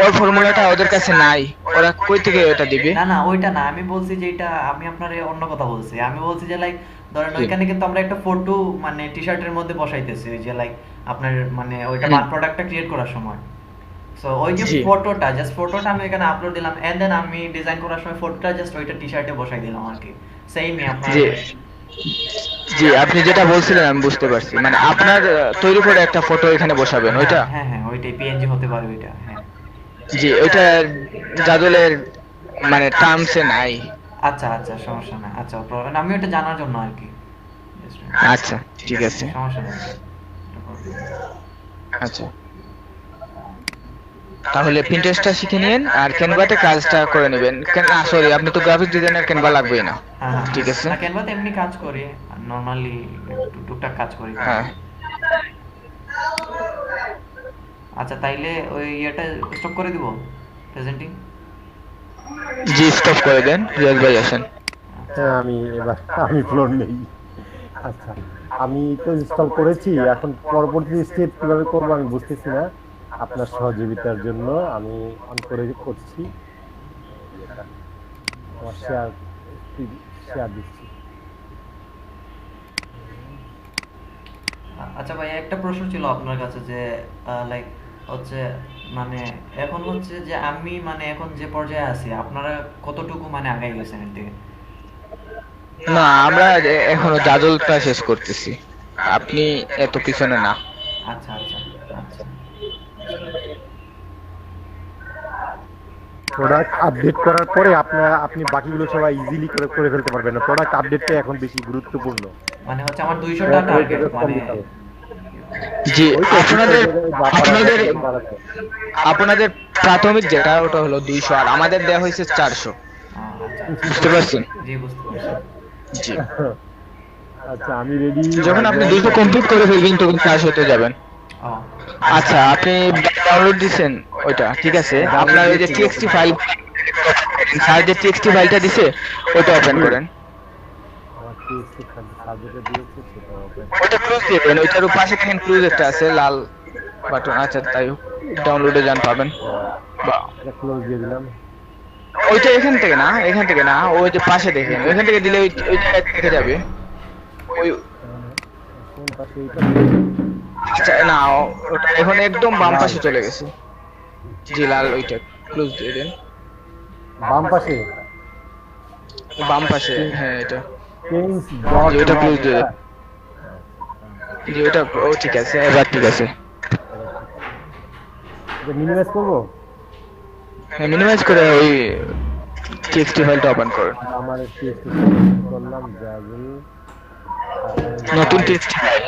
ওর ফর্মুলাটা ওদের কাছে নাই, ওরা কই থেকে ওটা দিবে? না না ওইটা না, আমি বলছি যে এটা আমি আপনার অন্য কথা বলছি। আমি বলছি যে লাইক ধরেন জি। ওইখানে কিন্তু আমরা একটা ফটো মানে টি শার্টের মধ্যে বসাইতেছি, ওই যে লাইক আপনার মানে ওইটা হুম। মান প্রোডাক্টটা ক্রিয়েট করার সময়। সো ওই যে জি। ফটোটা জাস্ট ফটোটা আমি এখানে আপলোড দিলাম, এন্ড দেন আমি ডিজাইন করার সময় ফটোটা জাস্ট ওইটা টি শার্টে বসাই দিলাম আর কি। সেইমই আপনার জি জি, আপনি যেটা বলছিলেন আমি বুঝতে পারছি, মানে আপনার তৈরি করে একটা ফটো এখানে বসাবেন ওইটা। হ্যাঁ হ্যাঁ ওইটাই পিএনজি হতে পারে ওইটা, হ্যাঁ। জি, ওইটা জাদুলের মানে টার্মসে নাই। আচ্ছা আচ্ছা সমস্যা নাই, আচ্ছা problem আমি ওটা জানার জন্য আর কি। Just আচ্ছা ঠিক আছে। সমস্যা নেই। আচ্ছা, তাহলে প্রিন্টারেস্টটা শিখে নিন আর ক্যানভাতে কাজটা করে নেবেন। না সরি, আপনি তো গ্রাফিক ডিজাইনার, ক্যানভা লাগবেই না। হ্যাঁ হ্যাঁ ঠিক আছে। না ক্যানভাতে এমনি কাজ করি, নরমালি টুকটাক কাজ করি। হ্যাঁ আচ্ছা তাইলে ওই ইয়েটা স্টপ করে দিব প্রেজেন্টিং। জি, স্টপ করে দেন, রিয়াজ ভাই আসেন। হ্যাঁ আমি ফ্লোর নেই। আচ্ছা, আমি তো ইনস্টল করেছি, এখন পরবর্তী স্টেপ কিভাবে করবো আমি বুঝতেছি না। আপনার সহযোগিতার জন্য আমি অন করে করছি, আমার শেয়ার দিচ্ছি। আচ্ছা ভাই একটা প্রশ্ন ছিল আপনার কাছে যে লাইক হচ্ছে মানে এখন হচ্ছে যে আমি মানে এখন যে পর্যায়ে আছি আপনারা কতটুকু মানে আগাই গেছেন এর দিকে? না, আমরা এখনো জাদলটা শেষ করতেছি, আপনি এত পিছনে না। আচ্ছা আচ্ছা আচ্ছা প্রোডাক্ট আপডেট করার পরে আপনি বাকিগুলো সবাই ইজিলি করে ফেলতে পারবেন। প্রোডাক্ট আপডেটটা এখন বেশি গুরুত্বপূর্ণ। মানে হচ্ছে আমার 200টা টার্গেট মানে জি, ওই তো আপনাদের আপনাদের বাড়াতে হবে। আপনাদের প্রাথমিক যেটা ওটা হলো 200, আর আমাদের দেওয়া হয়েছে 400। আচ্ছা বুঝতে পারছেন? জি বুঝতে পারছি। জি, আচ্ছা, আমি রেডি। যখন আপনি 200 কমপ্লিট করে ফেলবেন তখন 400 তে যাবেন। ও আচ্ছা, আপনি ডাউনলোড দিছেন ওইটা, ঠিক আছে। আপনার ওই যে টিএক্সটি ফাইল, স্যার যে টিএক্সটি ফাইলটা দিছে ওটা ওপেন করেন। আমার টিএক্সটি সাবজেক্টে দিয়েছে সেটা ওপেন। ওটা ক্লোজ দিয়ে দেন, ওইটার পাশে দেখেন ক্লোজ একটা আছে লাল বাটন। আচ্ছা, তাই ডাউনলোডে যান, পাবেন। এটা ক্লোজ দিয়ে দিলাম। ওইটা এখান থেকে না, এখান থেকে না, ওই যে পাশে দেখেন, ওইখান থেকে দিলে ওই জায়গায় দেখে যাবে। ওই কোন পাশে এটা? আচ্ছা, না ওটা এখন একদম বাম পাশে চলে গেছে। জি, লাল, ওইটা ক্লোজ দিয়ে দেন। বাম পাশে বাম পাশে, হ্যাঁ এটা। চেঞ্জ ডট জি, ওটা close দিয়ে দেন। জি, ওটা ও ঠিক আছে, এবার ঠিক আছে। এটা মিনিমাইজ করবো। হ্যাঁ, মিনিমাইজ করে ওই টিএক্সটি ফাইলটা ওপেন করুন। আমার টিএক্সটি করলাম জাজুল নতুন টিএক্সটি ফাইল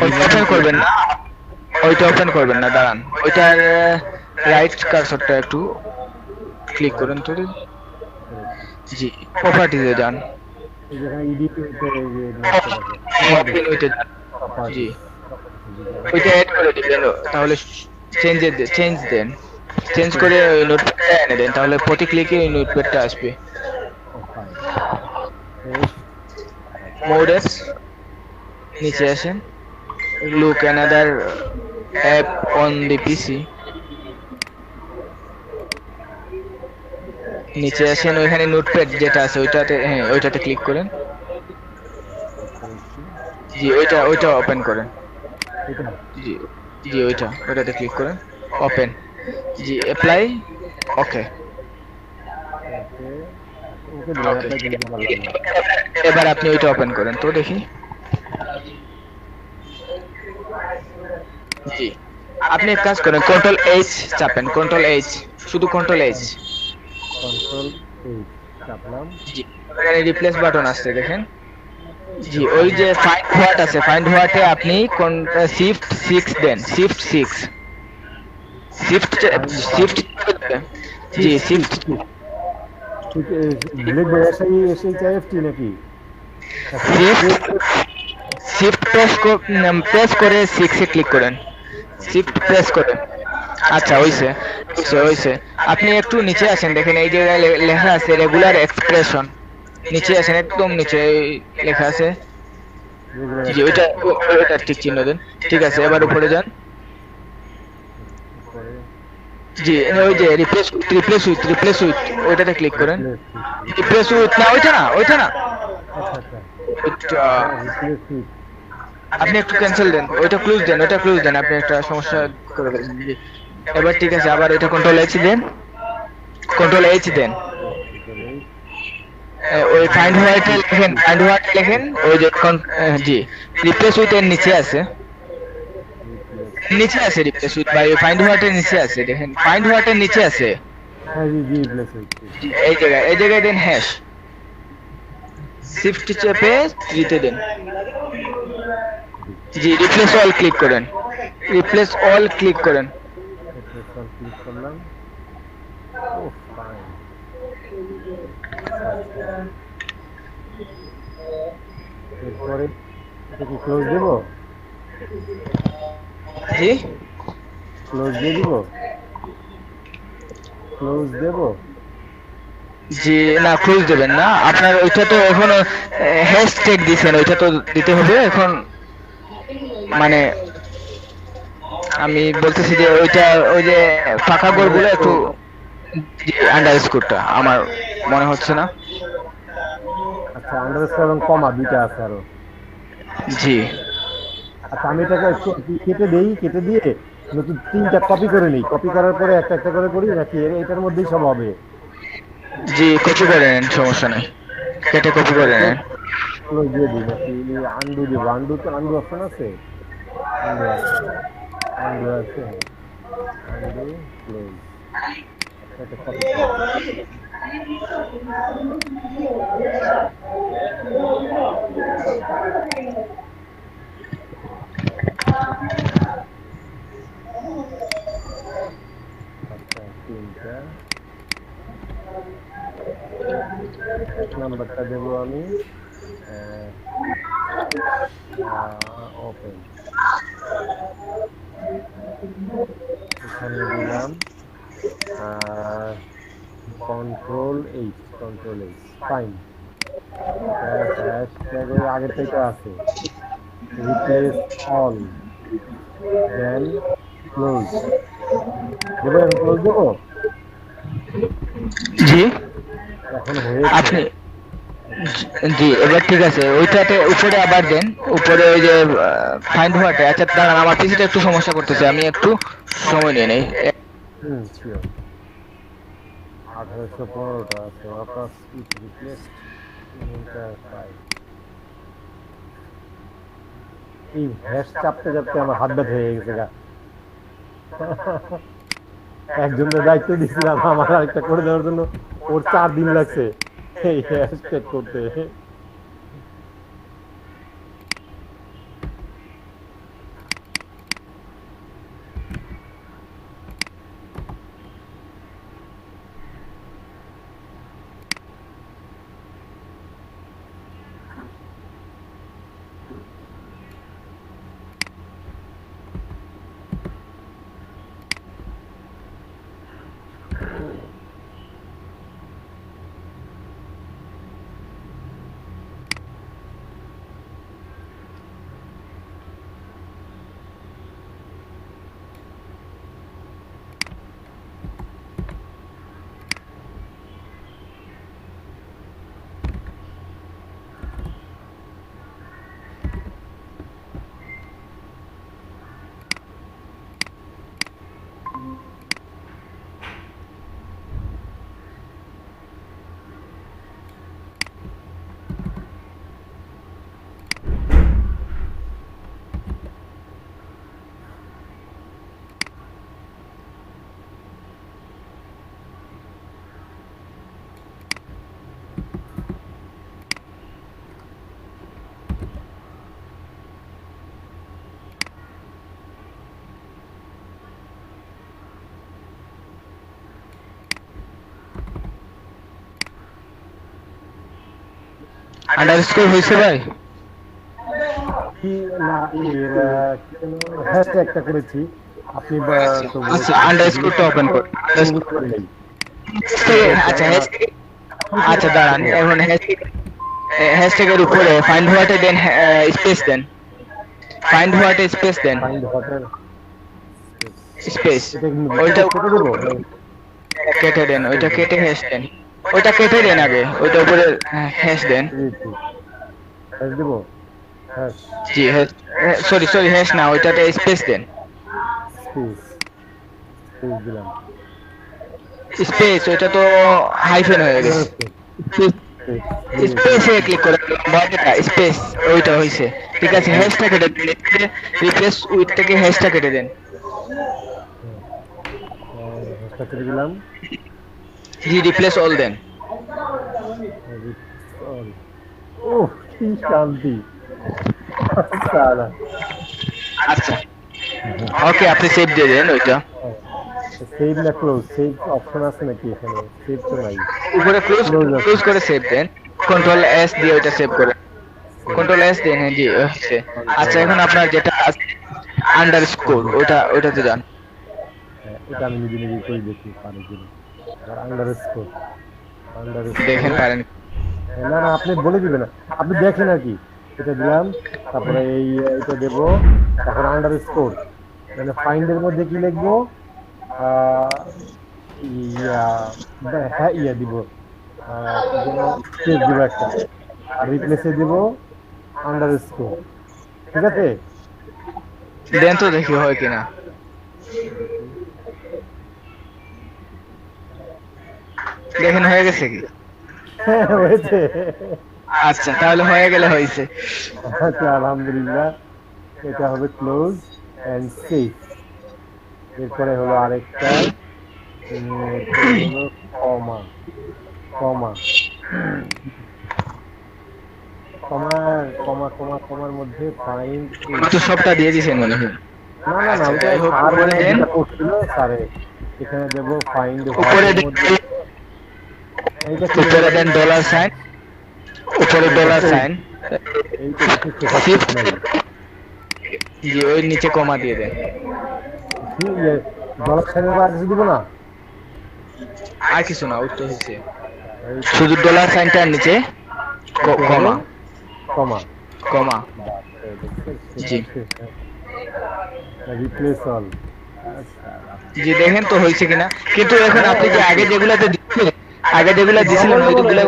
ওইটা ওপেন করবেন না, ওইটা ওপেন করবেন না, দাঁড়ান। ওইটার রাইট কার্সরটা একটু ক্লিক করুন তো। জি, প্রপার্টিজে যান। এই যেখানে এডিট হইতে এই যে নকশা আছে। ওইটা যান। জি, ওইটা অ্যাড করে দিবেন, তাহলে চেঞ্জ দেন। চেঞ্জ করে ওই নোটপ্যাডটা এনে দেন, তাহলে প্রতি ক্লিকে ওই নোটপ্যাডটা আসবে। মোডেস নিচে আসেন, look another app on the PC. নিচে আসেন, ওইখানে নোটপ্যাড যেটা আছে ওইটাতে, হ্যাঁ ওইটাতে ক্লিক করেন। জি, ওইটা ওপেন করেন। এটা জি জি, ওইটাতে ক্লিক করেন, ওপেন। জি, অ্যাপ্লাই, ওকে। ওকে দিলাম, apply দিতে পারলাম না। এবার আপনি ওইটা ওপেন করেন তো দেখি। জি, আপনি এক কাজ করেন, কন্ট্রোল এইচ চাপেন, কন্ট্রোল এইচ, শুধু কন্ট্রোল এইচ। কন্ট্রোল এইচ চাপলাম। জি, এখানে রিপ্লেস বাটন আছে দেখেন। জি, ওই যে ফাইন্ড হোয়াট আছে, ফাইন্ড হোয়াটে আপনি শিফট 6 দেন, শিফট 6, শিফট জি, শিফট ব্লেড এসে এফটি নাকি? শিফট প্রেস করে 6 এ ক্লিক করেন, শিফট প্রেস করে। আচ্ছা হইছে। হয়েছে। আপনি একটু নিচে আসেন, দেখেন এই জায়গায় লেখা আছে রেগুলার এক্সপ্রেশন। নিচে আসেন, একদম নিচে লেখা আছে। রেগুলার জি ওইটা ওইটা ঠিক চিহ্ন দেন। ঠিক আছে, এবার উপরে যান। পরে জি ওই যে রিপ্লেস উইথ ওইটাতে ক্লিক করেন। রিপ্লেস। রিপ্লেস উইথ না, ওইটা না। আচ্ছা আচ্ছা, ওইটা রিপ্লেস উইথ। আপনি একটু ক্যান্সেল দেন, ওইটা ক্লোজ দেন, আপনি একটা সমস্যা করে ফেলেছেন। জি এবার ঠিক আছে, আবার এটা কন্ট্রোল এইচ দেন। ওই ফাইন্ড হোয়াইট লেখেন, ওই যে জি রিপ্লেস উইথ এর নিচে আছে। Replace with by find white এর নিচে আছে, দেখেন ফাইন্ড হোয়াইট এর নিচে আছে। হ্যাঁ জি জি, রিপ্লেস উইথ। জি, এই জায়গায় দেন হ্যাশ, শিফট চেপে 3 তে দেন। জি রিপ্লেস অল ক্লিক করেন। রিপ্লেস অন ক্লিক করলাম। ও ফাইন। এরপরে এটা কি ক্লোজ দেব? জি ক্লোজ দিয়ে দিব? ক্লোজ দেব? জি না, ক্লোজ দেবেন না, আপনার ওইটা তো এখন হ্যাশট্যাগ দিছেন, ওইটা তো দিতে হবে এখন। মানে আমি বলতেছি যে ওইটা, ওই যে ফাঁকা ঘরগুলো একটু আন্ডারস্কোরটা আমার মনে হচ্ছে না। আচ্ছা, আন্ডারস্কোর এবং কমা দুইটা আছে আরো। জি আচ্ছা, আমি এটাকে একটু কেটে দিয়ে নতুন 3টা কপি করে নিই। কপি করার পরে একটা একটা করে করি নাকি এটার মধ্যেই সব হবে? জি কপি করে নেন, সমস্যা নেই, কেটে কপি করে নেন। ক্লোজ দিয়ে দিই নাকি আন্ডু দেবো? আন্ডু অপশন আছে? আন্ডু আছে, আন্ডু আছে, আন্ডু ক্লোজ। একটা কপি করে নিই। আচ্ছা, 3টা। 1 নাম্বারটা দেবো আমি ওপেন। এখানে দিলাম কন্ট্রোল এইচ। ফাইন। হ্যাশট্যাগ ওই আগেরটাই তো আছে। রিপ্লেস অল, দেন ক্লোজ দেবো। এখন ক্লোজ দেবো। জি এখন হয়েছে। আপনি জি এবার ঠিক আছে, ওইটাতে উপরে আবার দেন, উপরে ওই যে ফাইন্ড হোয়াটে। আচ্ছা দাঁড়ান, আমার পিসিটা একটু সমস্যা করতেছে, আমি একটু সময় নিয়ে নেই। শিওর। 1815টা আছে। ওয়াপাস ইট রিপ্লেস ফাইল। এই হ্যাশ চাপতে চাপতে আমার হাত ব্যথা হয়ে গেছে গা। একজনের দায়িত্ব দিয়েছিলাম আমার আরেকটা করে দেওয়ার জন্য, ওর 4 দিন লাগছে এই হ্যাশট্যাগ করতে। আন্ডারস্কোর হয়েছে ভাই? কি না, এর হ্যাশট্যাগটা করেছি, আপনি তো আচ্ছা আন্ডারস্কোরটা ওপেন করুন। করে নেই আচ্ছা আচ্ছা দাঁড়ান, এখন হ্যাশট্যাগের উপরে ফাইন্ড হোয়াট দেন স্পেস দেন, ফাইন্ড হোয়াট স্পেস দেন, ফাইন্ড হোয়াটের স্পেস এটা কি ওইটা কেটে দেবো কেটে দেন, ওইটা কেটে হ্যাশ দেন, ওইটা কেটে দেন আগে, ওইটা উপরে হ্যাশ দেন। হ্যাশ দেবো হ্যাশ জি সরি হ্যাশ না, ওইটাতে স্পেস দেন, স্পেস স্পেস দিলাম স্পেস, ওইটা তো হাইফেন হয়ে গেছে, স্পেসে ক্লিক করে বডিটা স্পেস, ওইটা হইছে ঠিক আছে। হ্যাশটা কেটে দিন, রিপ্লেস উইথ থেকে হ্যাশটা কেটে দেন। হ্যাশটা কেটে দিলাম জি রিপ্লেস অল দেন। ও কি শান্তি সালা আচ্ছা ওকে, আপনি সেভ দিয়ে দেন ওইটা। সেভ না ক্লোজ সেভ অপশন আছে নাকি এখানে সেভ তো নাই উপরে ক্লোজ করে সেভ দেন, কন্ট্রোল এস দিয়ে ওইটা সেভ করে, কন্ট্রোল এস দেন। হ্যাঁ জি হচ্ছে। আচ্ছা এখন আপনার যেটা আন্ডারস্কোর ওইটাতে যান। এটা আমি নিজে নিজে করে দেখি পারি কিনা আন্ডারস্কোর দেখেন পারেন। না না আপনি বলে দিবেন না, আপনি দেখেন আর কি। এটা দিলাম, তারপরে এটা দেবো, তারপর আন্ডারস্কোর মানে ফাইন্ডের মধ্যে কি লিখবো, হ্যাঁ দিব স্পেস দিব একটা, আর রিপ্লেসে দিব আন্ডারস্কোর। ঠিক আছে দেন তো দেখি হয় কিনা। দেখেন হয়ে গেছে কি? হ্যাঁ হয়েছে। আচ্ছা তাহলে হয়ে গেলে হয়েছে। আচ্ছা আলহামদুলিল্লাহ, এটা হবে ক্লোজ এন্ড সেভ। এরপরে হলো আরেকটা, এরপরে হলো কমা কমা কমা কমা কমা কমার মধ্যে ফাইন্ড। তো সবটা দিয়ে দিয়েছেন মনে হয়। না না না আচ্ছা, ওটা যাই হোক, স্যার উপরে দেন। যেটা করছিল স্যারে, এখানে দেবো ফাইন্ড উপরে দেন, এইটা উপরে দেন ডলার সাইন, উপরে ডলার সাইন, এইটা কিছু শেখাচ্ছে নাই। জি ওই নিচে কমা দিয়ে দেন। ডলার সাইনের আর কিছু দিব না, আর কিছু না, উত্তর হচ্ছে শুধু ডলার সাইনটার নিচে কমা কমা কমা। জি রিপ্লেস অল। জি দেখেন তো হয়েছে কিনা। কিন্তু এখন আপনি যে আগে যেগুলাতে দিছিলেন ওইগুলো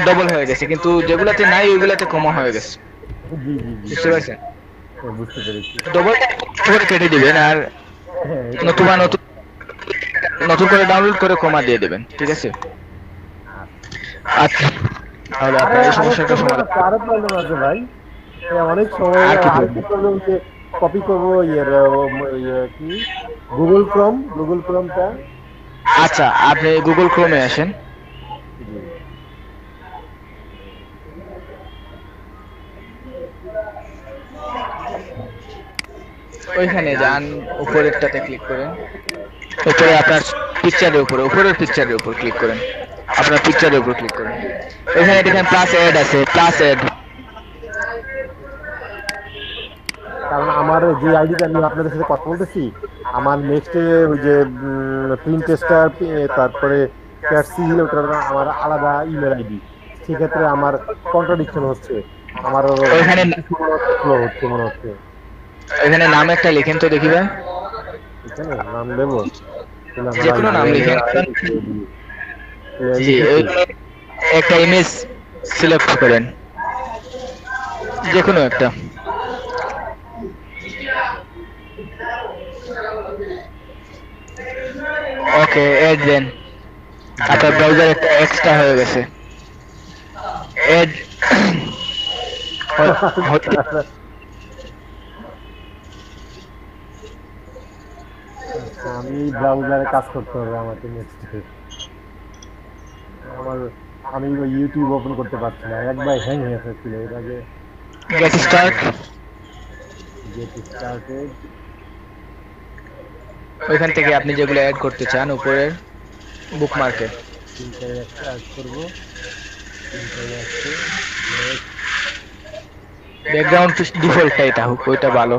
ডবল হয়ে গেছে, কিন্তু যেগুলাতে নাই ওইগুলাতে কমা হয়ে গেছে, জি জি জি বুঝতে পারছেন? বুঝতে পেরেছি। ডবল করে কেটে দিবেন, আর হ্যাঁ, এটা নতুন করে ডাউনলোড করে কমা দিয়ে দেবেন, ঠিক আছে? আচ্ছা তাহলে আপনার এই সমস্যাটা সমাধান। আরো প্রবলেম আছে ভাই, অনেক সময় আর কি আরেকটা প্রবলেম যে কপি করবো কি গুগল ক্রোমটা। আচ্ছা আপনি গুগল ক্রোমে আসেন, ওইখানে যান, উপরেরটাতে ক্লিক করেন, উপরে আপনার পিকচারের উপরে, উপরের পিকচারের উপর ক্লিক করেন, আপনার পিকচারের উপর ক্লিক করেন, ওইখানে দেখেন প্লাস অ্যাড আছে, প্লাস অ্যাড। কারণ আমার যে আইডিটা আমি আপনাদের সাথে কথা বলতেছি, আমার নেক্সটে ওই যে প্রিন্ট টেস্টার, তারপরে ক্যাটসিল, ওটার আমার আলাদা ইমেল আইডি, সেক্ষেত্রে আমার কন্ট্রাডিকশন হচ্ছে, আমার ওইখানে ফ্লো হচ্ছে মনে হচ্ছে। ওইখানে নাম একটা লিখেন তো দেখি ভাই, এখানে নাম দেবো, যে কোনো নাম লিখেন। জি একটা ইমেজ সিলেক্ট করেন, যে কোনো একটা। ওকে অ্যাড দেন, আপনার ব্রাউজার একটা এক্সট্রা হয়ে গেছে। অ্যাড আমি ব্রাউজারে কাজ করতে হবে আমাকে নেক্সট। আমি ইউটিউব ওপেন করতে পারছি না, একবার হ্যাং হয়ে যাচ্ছিল। এর আগে গেট স্টার্ট, গেট স্টার্টেড, ওইখান থেকে আপনি যেগুলো অ্যাড করতে চান উপরের বুকমার্কে তিনটায় একটা অ্যাড করবো, তিনটায় আসছে ব্যাকগ্রাউন্ড ডিফল্টটা এটা হোক, ওইটা ভালো।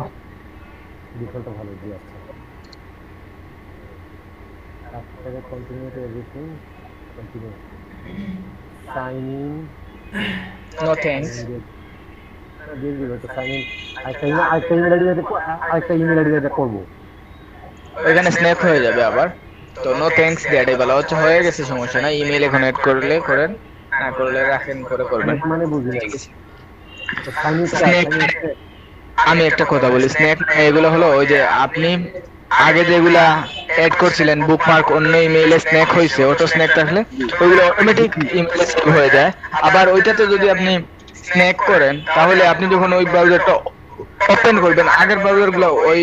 ডিফল্টটা ভালো, জি আচ্ছা। after continue to everything, continue, sign in, no thanks. দিয়ে দিব তো সাইন ইন। আরেকটা ইমেল আইডি আরেকটা ইমেল আইডি এটা করবো। ওইখানে স্ন্যাপ হয়ে যাবে আবার। তো নো থ্যাঙ্কস দেওয়াটাই ভালো হচ্ছে, হয়ে গেছে সমস্যা নাই। ইমেল এখন অ্যাড করলে করেন, না করলে রাখেন, পরে করবেন। মানে বুঝি নাই। ঠিক আছে। তো সাইন ইন স্ন্যাক, আমি একটা কথা বলি, স্ন্যাক এগুলো হলো ওই যে আপনি আগে যেগুলা অ্যাড করছিলেন বুকমার্ক অন্য ইমেইলে স্ন্যাক হয়েছে, অটো স্ন্যাক থাকলে ওইগুলো অটোমেটিক ইমেইলে সেভ হয়ে যায়। আবার ওইটাতে যদি আপনি স্ন্যাক করেন তাহলে আপনি যখন ওই ব্রাউজারটা ওপেন করবেন আগের ব্রাউজারগুলো ওই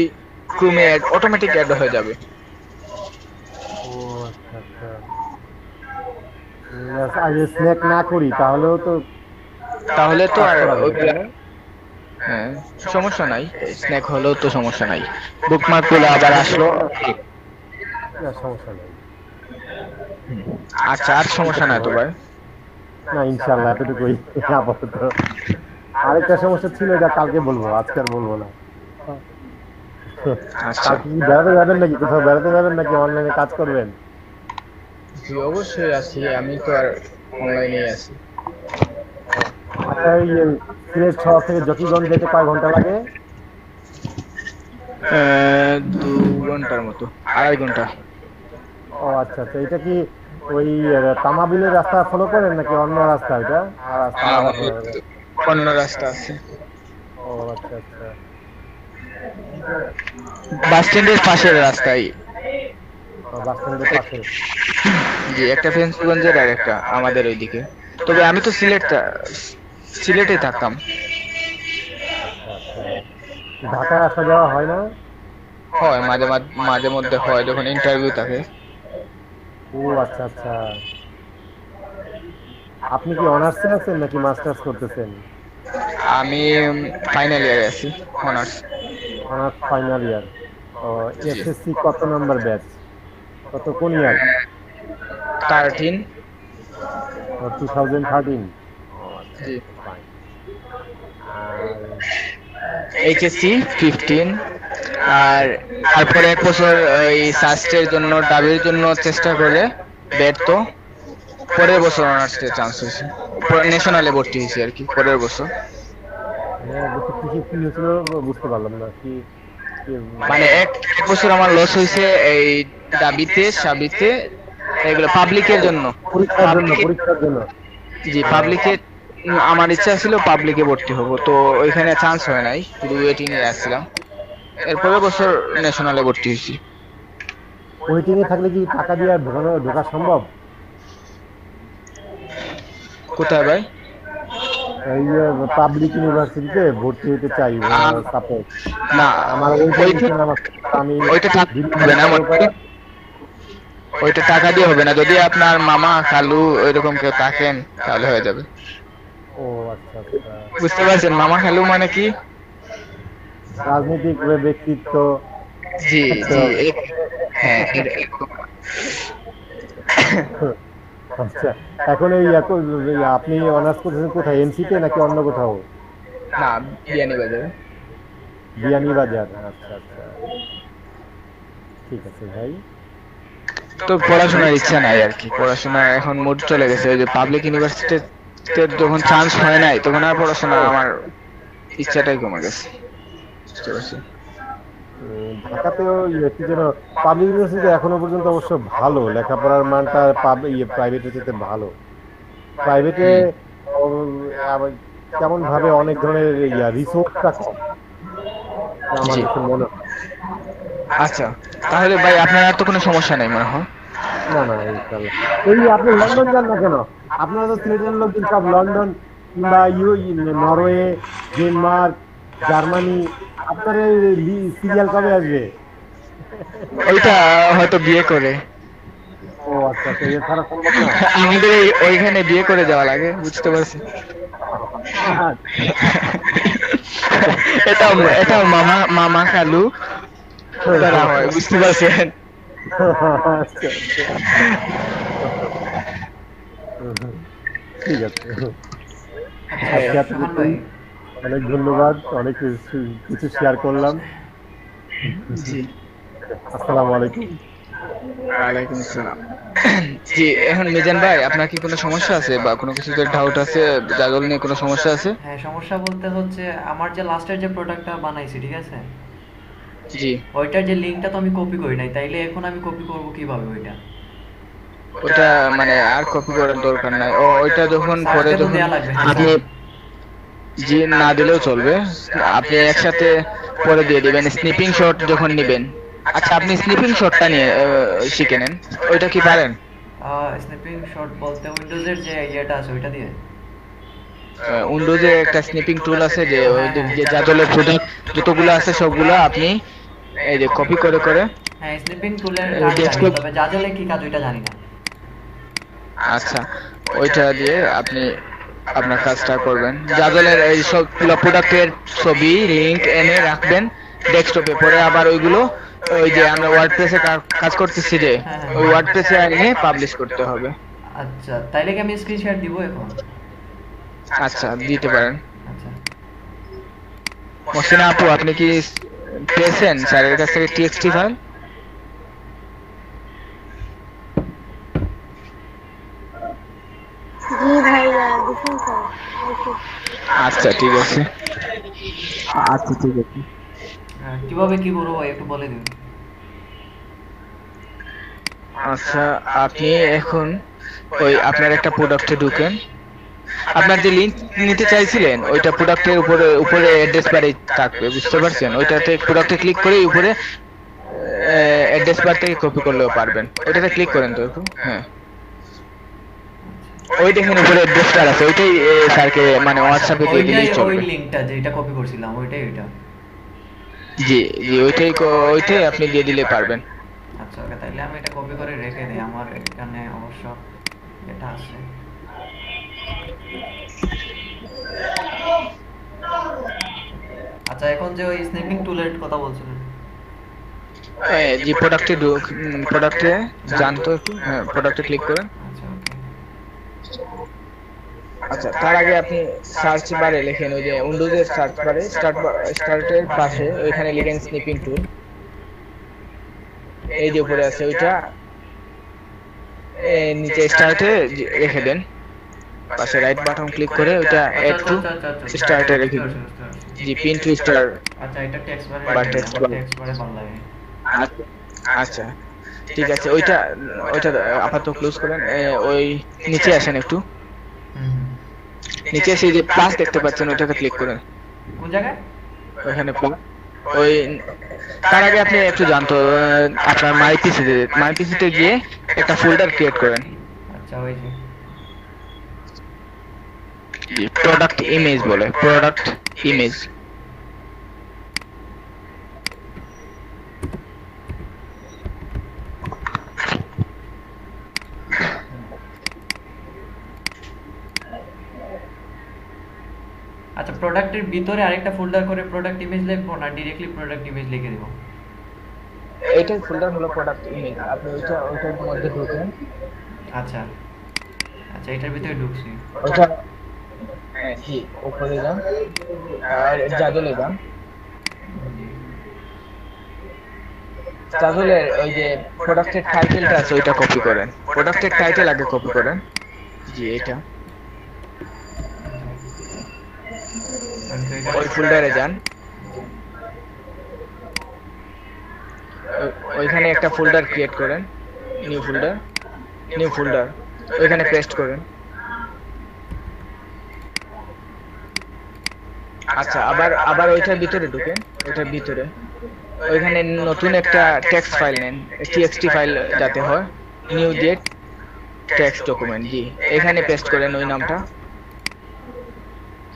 ক্রোমে অটোমেটিক অ্যাড হয়ে যাবে। ও আচ্ছা আচ্ছা। আগে স্ন্যাক না করি তাহলেও তো তাহলে তো কাজ আর করা যাবে, ওইগুলা, তাই না? হ্যাঁ সমস্যা নাই, স্ন্যাক হলেও তো সমস্যা নাই। বুকমার্ক গুলো আবার আসলো। না সমস্যা নেই। আচ্ছা, আর সমস্যা নাই তো ভাই। না ইনশাল্লাহ এতটুকুই আপাতত। আরেকটা সমস্যা ছিল, এটা কালকে বলবো, আজকে আর বলবো না। আচ্ছা, কালকে কি বেড়াতে যাবেন নাকি, কোথাও বেড়াতে যাবেন নাকি অনলাইনে কাজ করবেন? জি অবশ্যই আছি, আমি তো আর অনলাইনে আছি। আচ্ছা এই সিলেট শহর থেকে জকিগঞ্জ যেতে কয় ঘন্টা লাগে? 2 ঘন্টার মতো, 2.5 ঘন্টা। ও আচ্ছা আচ্ছা, এটা কি ওই তামাবিলের রাস্তা ফলো করেন নাকি অন্য রাস্তা? এটা আর রাস্তা আলাদা করে? অন্য রাস্তা আছে, ও আচ্ছা আচ্ছা। বাস স্ট্যান্ডের পাশের রাস্তায়। বাস স্ট্যান্ডের পাশে। জি, একটা ফেন্সগঞ্জের আর একটা আমাদের ওইদিকে। তবে আমি তো সিলেটে থাকতাম। আচ্ছা, ঢাকায় আসা যাওয়া হয় না? হয় মাঝে মাঝে মধ্যে হয় যখন ইন্টারভিউ থাকে। ও আচ্ছা আচ্ছা। আপনি কি অনার্সে আছেন নাকি মাস্টার্স করতেছেন? আমি ফাইনাল ইয়ারে আছি, অনার্স। Honours final year. ও জি। এসএসসি কত নাম্বার ব্যাচ, কত কোন ইয়ার? 13। 2013। ও আচ্ছা জি। ফাইন। আর এইচএসসি 15। আর তারপরে 1 বছর ওই সাস্টের জন্য ডাবির জন্য চেষ্টা করে ব্যর্থ। পরের বছর অনার্সে চান্স হয়েছে, ন্যাশনালে ভর্তি হয়েছি আর কি পরের বছর। হ্যাঁ বলছি কি কি হয়েছিল, বুঝতে পারলাম না কি মানে এক বছর আমার লস হয়েছে এই ডাবিতে সাবিতে, এগুলো পাবলিকের জন্য। পরীক্ষার জন্য, পাবলিকে, পরীক্ষার জন্য। জি পাবলিকে আমার ইচ্ছা ছিল পাবলিকে ভর্তি হব, তো ওইখানে চান্স হয় নাই, শুধু ওয়েটিং এ আসছিলাম। এরপরের বছর ন্যাশনালে ভর্তি হয়েছি। ওয়েটিং এ থাকলে কি টাকা দিয়ে আর ঢোকা সম্ভব? কোথায় ভাই? এই পাবলিক ইউনিভার্সিটিতে ভর্তি হতে চাই, সাপোজ না, আমার ওইটা ওইটা নিচ্ছেন আমার, আমি ওইটা টাকা হবে না মনে করেন। ওইটা টাকা দিয়ে হবে না, যদি আপনার মামা খালু ওইরকম কেউ থাকেন তাহলে হয়ে যাবে। ও আচ্ছা আচ্ছা। বুঝতে পারছেন মামা খালু মানে কি? রাজনৈতিক ব্যক্তিত্ব জি থাকতে জি, হবে। হ্যাঁ আচ্ছা, এখন আপনি অনার্স করতেছেন কোথায়, এমসিতে নাকি অন্য কোথাও? না, বিয়ানীবাজার। বিয়ানীবাজার, আচ্ছা আচ্ছা, ঠিক আছে ভাই। তো পড়াশোনার ইচ্ছা নাই আর কি, পড়াশোনা এখন মুড চলে গেছে। ওই যে পাবলিক ইউনিভার্সিটিতে যখন চান্স হয় নাই তখন আর পড়াশোনা আমার ইচ্ছাটাই কমে গেছে। বুঝতে পারছি। ঢাকাতেও কি যেন পাবলিক ইউনিভার্সিটি এখনো পর্যন্ত অবশ্য ভালো, লেখাপড়ার মানটা প্রাইভেটের চেয়ে ভালো। প্রাইভেটে কেমন ভাবে অনেক ধরনের রিসোর্সটা কম, আমার জি। কাছে মনে হয়। আচ্ছা, তাহলে ভাই আপনার আর তো কোনো সমস্যা নাই মনে হয়। না না ইনশাল্লাহ। এই আপনি লন্ডন যান না কেন? আপনারা তো সিলেটের লোকজন সব লন্ডন কিংবা নরওয়ে, ডেনমার্ক, জার্মানি, আপনার সিরিয়াল কবে আসবে? ওইটা হয়তো বিয়ে করে। ও আচ্ছা আচ্ছা, এছাড়া সম্ভব না। আমাদের ওইখানে বিয়ে করে যাওয়া লাগে, বুঝতে পারছি। এটা এটা মামা মামা খালু দ্বারা হয়, বুঝতে পারছেন। আচ্ছা, আচ্ছা। ঠিক আছে, আজকে এতটুকুই। অনেক ধন্যবাদ, অনেক কিছু শেয়ার করলাম। জি, আসসালামু আলাইকুম। ওয়ালাইকুম আসসালাম। জি, এখন মিজান ভাই আপনার কি কোনো সমস্যা আছে বা কোনো কিছুতে ডাউট আছে, জাদল নিয়ে কোনো সমস্যা আছে? হ্যাঁ, সমস্যা বলতে হচ্ছে আমার যে লাস্টের যে প্রোডাক্টটা বানাইছি, ঠিক আছে? জি, ওইটার যে লিঙ্কটা তো আমি কপি করি নাই, তাইলে এখন আমি কপি করব কিভাবে ওইটা? ওটা মানে আর কপি করার দরকার নাই। ওইটা যখন পরে স্যারকে তো যখন দেয়া লাগবে, হ্যাঁ আপনি স্যার। জি না দিলেও চলবে, আপনি একসাথে পরে দিয়ে দিবেন স্নিপিং শট যখন নিবেন। আচ্ছা, আপনি স্নিপিং শটটা নিয়ে শিখে নেন, ওইটা কি পারেন? স্ন্যাপিং শট বলতে উইন্ডোজের যে ইয়েটা আছে ওইটা দিয়ে? উইন্ডোজে একটা স্নিপিং টুল আছে, যে ওই হ্যাঁ, হ্যাঁ। যে জাদলের প্রোডাক্ট যতগুলো আছে সবগুলো আপনি এই যে কপি করে করে হ্যাঁ, স্ন্যাপিং টুলের কাজ জানি, ডেস্কটপ। তবে জাজলে কি কাজ ওইটা জানি না। আচ্ছা, ওইটা দিয়ে আপনি আপনার কাজটা করবেন। জাদলের এই সবগুলো প্রোডাক্টের ছবি লিংক এনে রাখবেন ডেস্কটপে, পরে আবার ওইগুলো ওই যে আমরা ওয়ার্ডপ্রেসে কাজ করতেছি যে হ্যাঁ, হ্যাঁ, ওই হ্যাঁ। ওয়ার্ডপ্রেসে এনে পাবলিশ করতে হবে। আচ্ছা, তাইলে কি আমি স্ক্রিনশট দিব এখন? আচ্ছা, দিতে পারেন। আচ্ছা। মসিনা আপু, আপনি কি পেয়েছেন স্যারের কাছ থেকে টিএক্সটি ফাইল? জি ভাইয়া দেখুন স্যার। আচ্ছা ঠিক আছে, আচ্ছা ঠিক আছে। কিভাবে কি করবো ভাই একটু বলে দিন। আচ্ছা, আপনি এখন ওই আপনার একটা প্রোডাক্টে ঢুকেন, আপনার যে লিংক নিতে চাইছিলেন ওইটা প্রোডাক্টের উপরে উপরে অ্যাড্রেস বারে থাকবে, বুঝতে পারছেন? ওইটাতে প্রোডাক্টে ক্লিক করে উপরে অ্যাড্রেস বার থেকে কপি করলেও পারবেন। ওইটাতে ক্লিক করেন তো একটু, হ্যাঁ। ওই দেখেন উপরে অ্যাড্রেস বার আছে, ওইটাই স্যারকে মানে হোয়াটসঅ্যাপে দিয়ে ওইটাই দিলেই ওই চলবে। লিংকটা যেটা কপি করছিলাম ওইটাই ওইটা। জি জি, ওইটাই আপনি দিয়ে দিলে পারবেন। আচ্ছা ওকে, তাইলে আমি এটা কপি করে রেখে দিই, আমার এখানে অবশ্য এটা আছে। আচ্ছা, এখন যে ওই স্ন্যাপিং টুলের কথা বলছিলেন। জি, প্রোডাক্টে যান তো একটু, হ্যাঁ প্রোডাক্টে ক্লিক করেন। আচ্ছা ওকে। আচ্ছা, তার আগে আপনি সার্চ বারে লিখেন, ওই যে উইন্ডোজের সার্চ বারে স্টার্টের পাশে ওইখানে লিখেন স্নিপিং টুল, এই যে উপরে আছে ওইটা নিচে স্টার্টে রেখে দেন, পাশে রাইট বাটন ক্লিক করে ওইটা অ্যাড টু স্টার্টে রেখে দিন। জি, পিন টু স্টার আচ্ছা, এটা টেক্সট বারে বা রেখে দিই, টেক্সট আমার বার। টেক্সট বারে ভালো লাগে। আচ্ছা ঠিক আছে, ওইটা ওইটা আপাতত ক্লোজ করেন। ওই নিচে আসেন একটু, হুম। নিচে এসে এই যে প্লাস দেখতে পাচ্ছেন ওইটাতে ক্লিক করেন। কোন জায়গায়? ওইখানে ওই তার আগে আপনি একটু জানতো আপনার মাই পিসিতে গিয়ে একটা ফোল্ডার ক্রিয়েট করেন। আচ্ছা, ওই যে প্রোডাক্ট ইমেজ বলে, প্রোডাক্ট ইমেজ। আচ্ছা, প্রোডাক্টের ভিতরে আরেকটা ফোল্ডার করে প্রোডাক্ট ইমেজ লিখবো না ডিরেক্টলি প্রোডাক্ট ইমেজ লিখে দেবো? এইটার ফোল্ডার হলো প্রোডাক্ট ইমেজ, আপনি ওইটার মধ্যে ঢুকেন। আচ্ছা আচ্ছা, এটার ভিতরে ঢুকছি। ওইটা হ্যাঁ জি, উপরে যান আর জাদলে যান। জাদলের ওই যে প্রোডাক্টের টাইটেলটা আছে ওইটা কপি করেন, প্রোডাক্টের টাইটেল আগে কপি করেন। জি, এটা আমি তো এটা ওই ফোল্ডারে যান, ওইখানে একটা ফোল্ডার ক্রিয়েট করেন, নিউ ফোল্ডার ওইখানে পেস্ট করেন। আচ্ছা, আবার আবার ওইটার ভিতরে ঢুকেন, ওইটার ভিতরে ওইখানে নতুন একটা টেক্সট ফাইল নেন, টিএক্সটি ফাইল যাতে হয়, নিউ ডেট টেক্সট ডকুমেন্ট। জি, এখানে পেস্ট করেন ওই নামটা।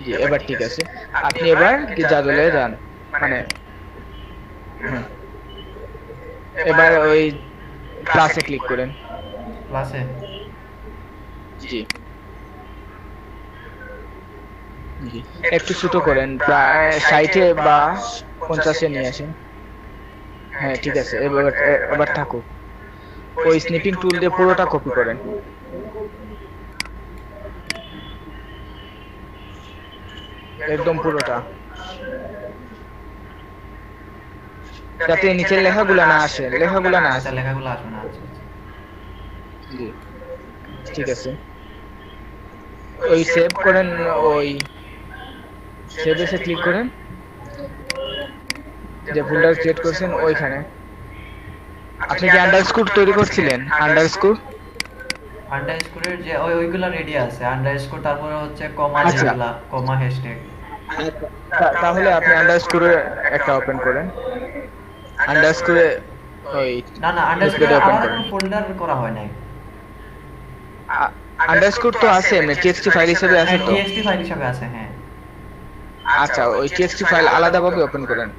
জি, এবার ঠিক আছে, আপনি এবার কি জাদলে যান, মানে হুম, এবার ওই প্লাসে ক্লিক করেন। ক্লাসে। জি জি, একটু ছোট করেন, প্রায় 60-এ বা 50-এ নিয়ে আসেন। হ্যাঁ ঠিক আছে, এবার থাকুক। ওই স্নিপিং টুল দিয়ে পুরোটা কপি করেন, একদম পুরোটা। যাতে নিচের লেখাগুলো না আসে, লেখাগুলো না আচ্ছা আসে। লেখাগুলো আসবে না, আচ্ছা আচ্ছা। জি ঠিক আছে, ওই সেভ করেন, ওই সেভ এসে ক্লিক করেন, যে ফোল্ডার ক্রিয়েট করছেন ওইখানে। আপনি কি আন্ডারস্কোর তৈরি করছিলেন? আন্ডারস্কোর, আন্ডারস্কোরের যে ওইগুলা রেডি আছে, আন্ডারস্কোর তারপরে হচ্ছে কমা, আচ্ছা। যেগুলা কমা হ্যাশট্যাগ। তাহলে আপনি আন্ডারস্কোরে একটা ওপেন করেন, আন্ডারস্কোরে ওই না না, আন্ডারস্কোর ওপেন আলাদা করেন। কোনো ফোল্ডার করা হয় নাই। আন্ডারস্কোর তো আছে, এমনি টিএক্সটি ফাইল হিসেবে আছে হ্যাঁ তো। টিএক্সটি ফাইল হিসাবে আছে, হ্যাঁ। আচ্ছা, ওই টিএক্সটি ফাইল আলাদাভাবে ওপেন করেন।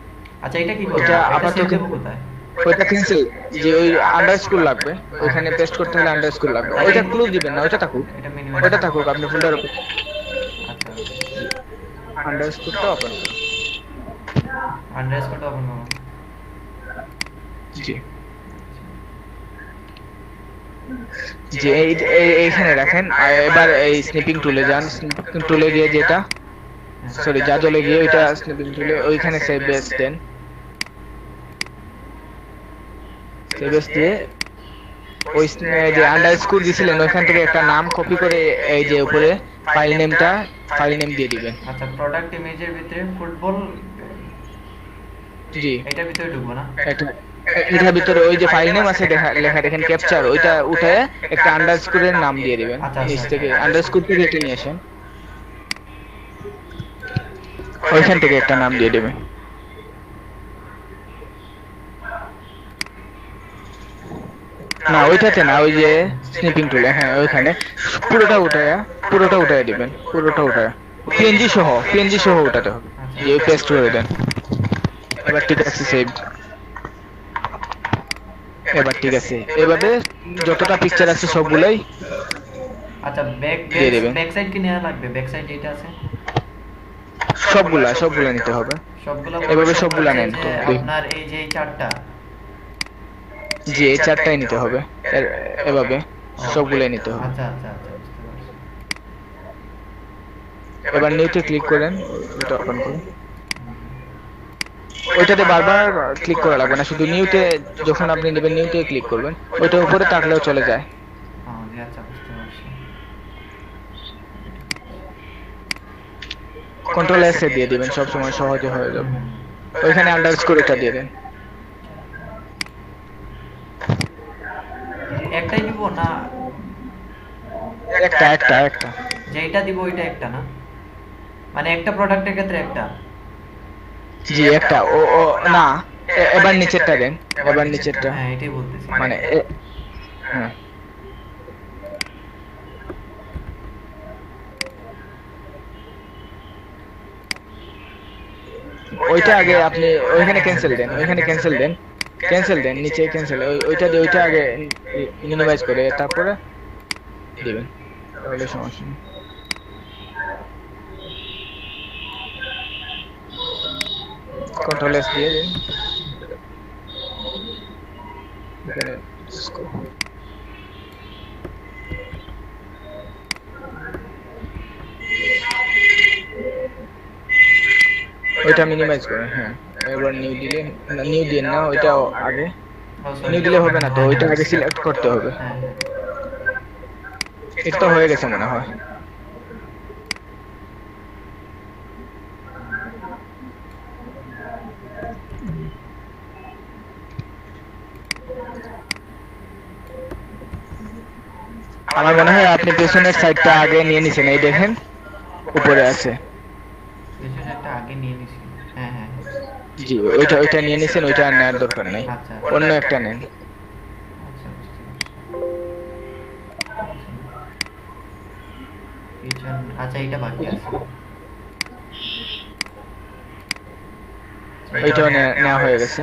আচ্ছা এটা কি করব, এটা এটা আপাতত সেভ দেব কোথায়? ওইটা ক্যান্সেল, যে ওই আন্ডারস্কোর লাগবে, ওইখানে পেস্ট করতে হলে আন্ডারস্কোর লাগবে। ওইটা ক্লোজ দিবেন না, ওইটা থাকুক, এটা মিনিমাইজ, ওইটা থাকুক, আপনি ফোল্ডার ওপেন আচ্ছা আন্ডারস্কোরটা ওপেন করুন। আন্ডারস্কোরটা ওপেন করব। জি যে এইখানে রাখেন। আর এবার এই স্নিপিং টুলে যান, স্নিপিং টুলে গিয়ে যেটা, সরি জাজলে গিয়ে ওইটা স্নিপিং টুলে ওইখানে সেভ বেস দেন, সেভ বেস দিয়ে ওই যে আন্ডারস্কোর দিছিলেন ওইখান থেকে একটা নাম কপি করে এই যে উপরে ফাইল নেমটা, ফাইল নেম দিয়ে দিবেন। আচ্ছা প্রোডাক্ট ইমেজের ভিতরে ফুটবল, জি এটার ভিতরে ঢুকবো না? একটা এটার ভিতরে ওই যে ফাইল নেম আছে লেখা দেখেন ক্যাপচার, ওইটা উঠে একটা আন্ডারস্কোরের নাম দিয়ে দিবেন। আচ্ছা, নিচ আচ্ছা। থেকে আন্ডারস্কোর থেকে এটা নিয়ে আসেন, ওইখান থেকে একটা নাম দিয়ে দেবেন। না ওইটাতে না, ওই যে স্নিপিং টুলে, হ্যাঁ ওইখানে পুরোটা উঠায় দিবেন, পুরোটা উঠায় পিএনজি সহ উঠাতে হবে, যে পেস্ট করে দেন। এবার ঠিক আছে, সেভ। এবার ঠিক আছে, এভাবে যতটা পিকচার আছে সবগুলাই আচ্ছা ব্যাক দিয়ে দিবেন। ব্যাক সাইড কি নেওয়া লাগবে? ব্যাক সাইড যেটা আছে সবগুলা নিতে হবে। সবগুলা, এভাবে সবগুলা নেন যে তো, দেখুন। আপনার এই যে এই চারটা, জি এই চারটাই নিতে হবে, এভাবে সবগুলাই নিতে হবে। আচ্ছা আচ্ছা আচ্ছা বুঝতে পারছি। এবার নিউতে ক্লিক করেন, ওটা ওপেন করুন। ওইটাতে বারবার ক্লিক করা লাগবে না, শুধু নিউতে যখন আপনি নেবেন নিউতে ক্লিক করবেন, ওইটা উপরে থাকলেও চলে যায়। জি আচ্ছা বুঝতে পারছি। কন্ট্রোল এস এ দিয়ে দিবেন, সব সময় সহজে হয়ে যাবে। ওইখানে আন্ডারস্কোর এটা দিয়ে দেন। একটাই দিব না? একটা যেটা দিব ওইটা একটা না, মানে একটা প্রোডাক্টের ক্ষেত্রে একটা? জি একটা, ও ও না, এবার নিচেরটা দেন, এবার নিচেরটা, হ্যাঁ এটাই বলতেছি। মানে হ্যাঁ ওইটা আগে আপনি ওইখানে ক্যান্সেল দেন, ক্যান্সেল দেন নিচে ক্যান্সেল, ওইটা দিয়ে ওইটা আগে মিনিমাইজ করে তারপরে দিবেন, তাহলে সমস্যা নেই। কন্ট্রোল এস দিয়ে দিন, এখানে ওইটা মিনিমাইজ করেন, হ্যাঁ। এবার নিউ দিলে, নিউ দিন না, ওইটা আগে নিউ দিলে হবে না তো, ওইটা আগে সিলেক্ট করতে হবে। হ্যাঁ এটা হয়ে গেছে মনে হয়। আমার মনে হয় আপনি পেছনের সাইডটা আগে নিয়ে নিছেন, এই দেখেন উপরে আছে। কিছু একটা আগে নিয়ে নিছি, হ্যাঁ হ্যাঁ জি ওইটা নিয়ে নিছেন, ওইটা আর নেওয়ার দরকার নাই, আচ্ছা অন্য একটা নেন। আচ্ছা বুঝতে পারছি। পিছন, আচ্ছা এটা বাকি আছে। ওইটাও নেওয়া হয়ে গেছে।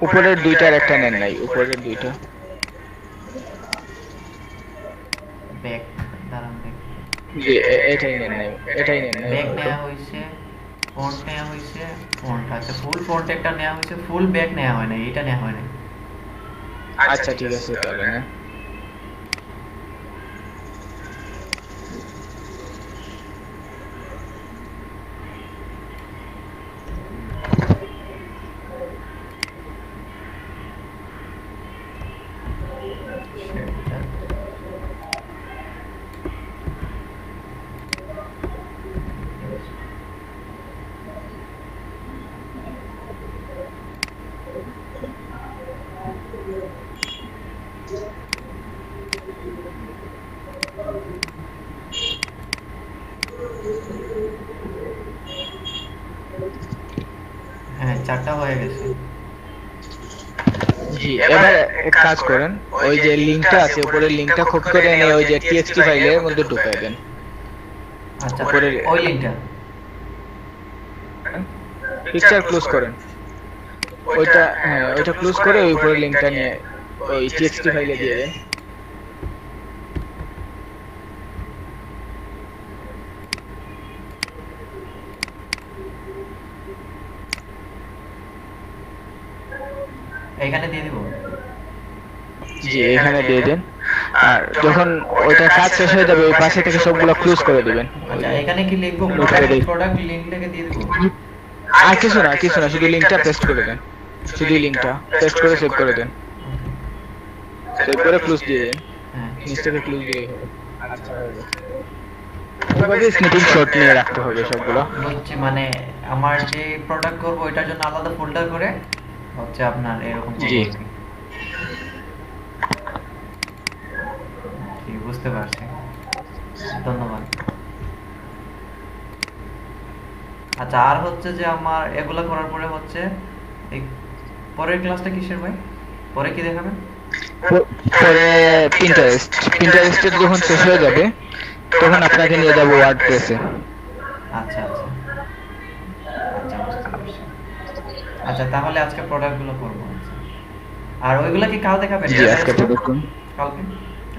উপরের দুইটার একটা নেন নাই, উপরের দুইটা। ব্যাক, দাঁড়ান ব্যাক। জি এটাই নেন নাই, এটাই নেন নাই। ব্যাক নেওয়া হয়েছে, ফন্ট নেওয়া হয়েছে, ফন্ট আচ্ছা ফুল ফন্ট একটা নেওয়া হয়েছে, ফুল ব্যাক নেওয়া হয় না, এটা নেওয়া হয় না। আচ্ছা ঠিক আছে তাহলে না। হ্যাঁ, 4টা হয়ে গেছে। জি, এবার এক কাজ করেন, ওই যে লিংকটা আছে উপরের লিংকটা কপি করে এনে ওই যে টিএক্সটি ফাইলের মধ্যে ঢুকাই দেন। আচ্ছা, উপরে ওই লিঙ্কটা। পিকচার ক্লোজ করেন, ওইটা হ্যাঁ ওইটা ক্লোজ করে ওই উপরের লিংকটা নিয়ে ওই টিএক্সটি ফাইলে দিয়ে দেন। এখানে দিয়ে দিব। জি, এখানে দিয়ে দেন। আর যখন ওইটা কাজ শেষ হয়ে যাবে ওই পাশে থেকে সবগুলো ক্লোজ করে দিবেন। আচ্ছা, এখানে কি লিখবো? নোটে দেই। প্রোডাক্ট লিঙ্কটাকে দিয়ে দিব। আর কিছু না, শুধু লিংকটা পেস্ট করে দেন, শুধু লিংকটা পেস্ট করে সেভ করে দেন, সেভ করে ক্লোজ দিয়ে দেন, হ্যাঁ, নিচ থেকে ক্লোজ দিলেই হবে। আচ্ছা, হয়ে গেছে। এভাবে স্নিপিং শট নিয়ে রাখতে হবে সবগুলো। বুঝছি। মানে আমার যে প্রোডাক্ট করবো ওইটার জন্য আলাদা ফোল্ডার করে হচ্ছে আপনার এরকম করবো জি। আর কি। জি, বুঝতে পারছি। ধন্যবাদ। আচ্ছা, আর হচ্ছে যে আমার এগুলা করার পরে হচ্ছে এই পরের ক্লাসটা কিসের ভাই? পরে কি দেখাবেন? পরে পিন্টারেস্টের যখন শেষ হয়ে যাবে তখন আপনাকে নিয়ে যাবো ওয়ার্ডপ্রেসে। আচ্ছা আচ্ছা আচ্ছা, বুঝতে পারছি। আচ্ছা, তাহলে আজকে প্রোডাক্টগুলো করবো। আচ্ছা। আর ওইগুলা কি কাল দেখাবেন? জি, আজকে প্রোডাক্ট কালকে?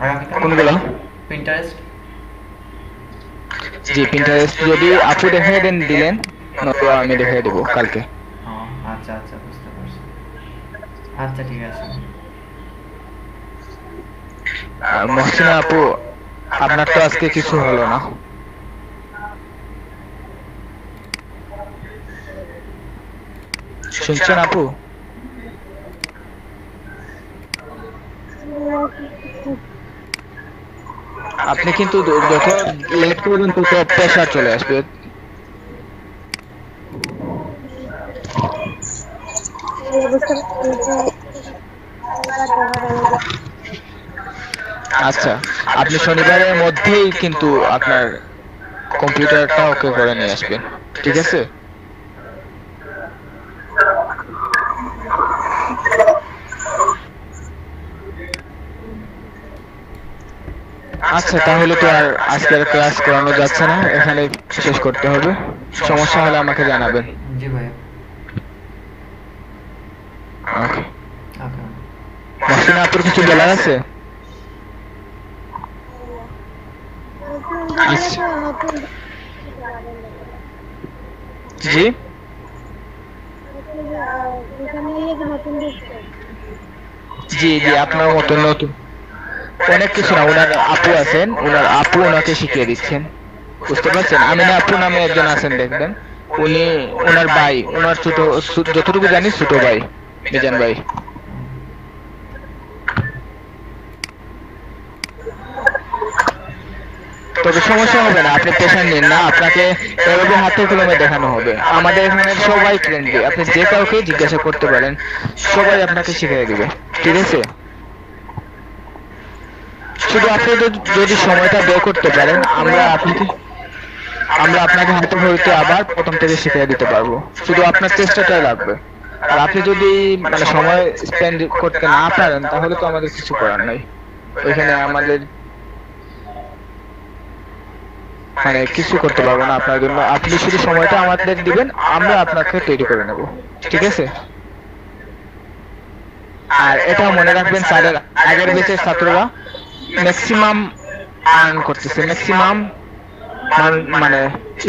আগামীকাল? কোনগুলো? পিন্টারেস্ট? জি, পিন্টারেস্ট যদি আপু দেখাই দেন দিলেন, নয়তো আমি দেখাই দেবো কালকে। ও আচ্ছা আচ্ছা, বুঝতে পারছি। আচ্ছা, ঠিক আছে। আর মহসিনা আপু, আপনার তো আজকে কিছু হলো না। শুনছেন আপু? আপনি কিন্তু যত লেট করবেন তত প্রেশার চলে আসবে। বুঝতে পারছি যে আচ্ছা, আপনি শনিবারের মধ্যেই কিন্তু আপনার কম্পিউটারটা ওকে করে নিয়ে আসবেন, ঠিক আছে? আচ্ছা, তাহলে তো আর আজকের ক্লাস করানো যাচ্ছে না, এখানে শেষ করতে হবে। সমস্যা হলে আমাকে জানাবেন। জি ভাইয়া। ওকে। ওকে। মহসিনা আপুর কিছু বলার আছে? আচ্ছা। জি, জি জি, আপনার মতো নতুন অনেক কিছু না, ওনার আপু আছেন, ওনার আপু ওনাকে শিখিয়ে দিচ্ছেন, বুঝতে পারছেন? আমিনা আপু নামে একজন আছেন দেখবেন, উনি ওনার ভাই, ওনার যতটুকু জানি ছোট ভাই, মিজান ভাই। তবে সমস্যা হবে না, আপনি প্রেশার নিন না, আপনাকে এভাবে হাতে কলমে দেখানো হবে। আমাদের এখানে সবাই ফ্রেন্ডলি, আপনি যে কাউকে জিজ্ঞাসা করতে পারেন, সবাই আপনাকে শিখিয়ে দিবে, ঠিক আছে? শুধু আপনি যদি সময়টা বের করতে পারেন, আমরা আপনাকে হাতে ধরতে আবার প্রথম থেকে শিখিয়ে দিতে পারবো, শুধু আপনার চেষ্টাটাই লাগবে। আর আপনি যদি মানে সময় স্পেন্ড করতে না পারেন তাহলে তো আমাদের কিছু করার নাই, ওইখানে আমাদের মানে কিছু করতে পারবো না আপনার জন্য। আপনি শুধু সময়টা আমাদের দিবেন, আমরা আপনাকে তৈরি করে নেব, ঠিক আছে? আর এটাও মনে রাখবেন, স্যারের আগের ব্যাচের ছাত্ররা ম্যাক্সিমাম আর্ন করতেছে, ম্যাক্সিমাম মানে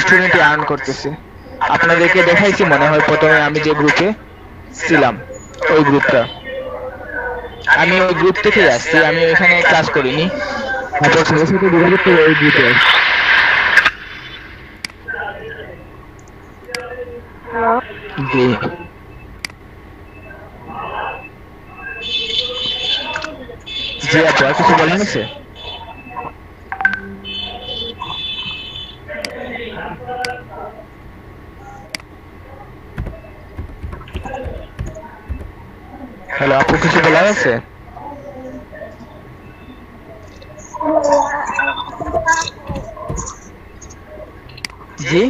স্টুডেন্ট আর্ন করতেছে। আপনাদেরকে দেখাইছি মনে হয় প্রথমে আমি যে গ্রুপে ছিলাম, ওই গ্রুপটা আমি ওই গ্রুপ থেকেই আসছি, আমি এখানে ক্লাস করিনি, তারপর ছেলের সাথে যোগাযোগ করে ওই গ্রুপে আসছি। জি, জি আপু, আর কিছু বলেন আছে? হ্যালো আপু, কিছু বলার আছে? জি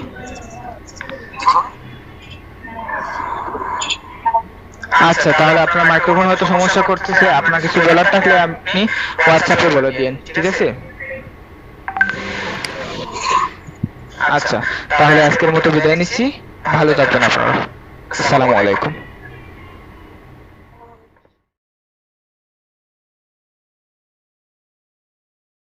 আচ্ছা, তাহলে আপনার মাইক্রোফোন হয়তো সমস্যা করতেছে, আপনার কিছু বলার থাকলে আপনি হোয়াটসঅ্যাপে বলে দিন, ঠিক আছে? আচ্ছা, তাহলে আজকের মতো বিদায় নিচ্ছি, ভালো থাকবেন আপনারা। আসসালামু আলাইকুম।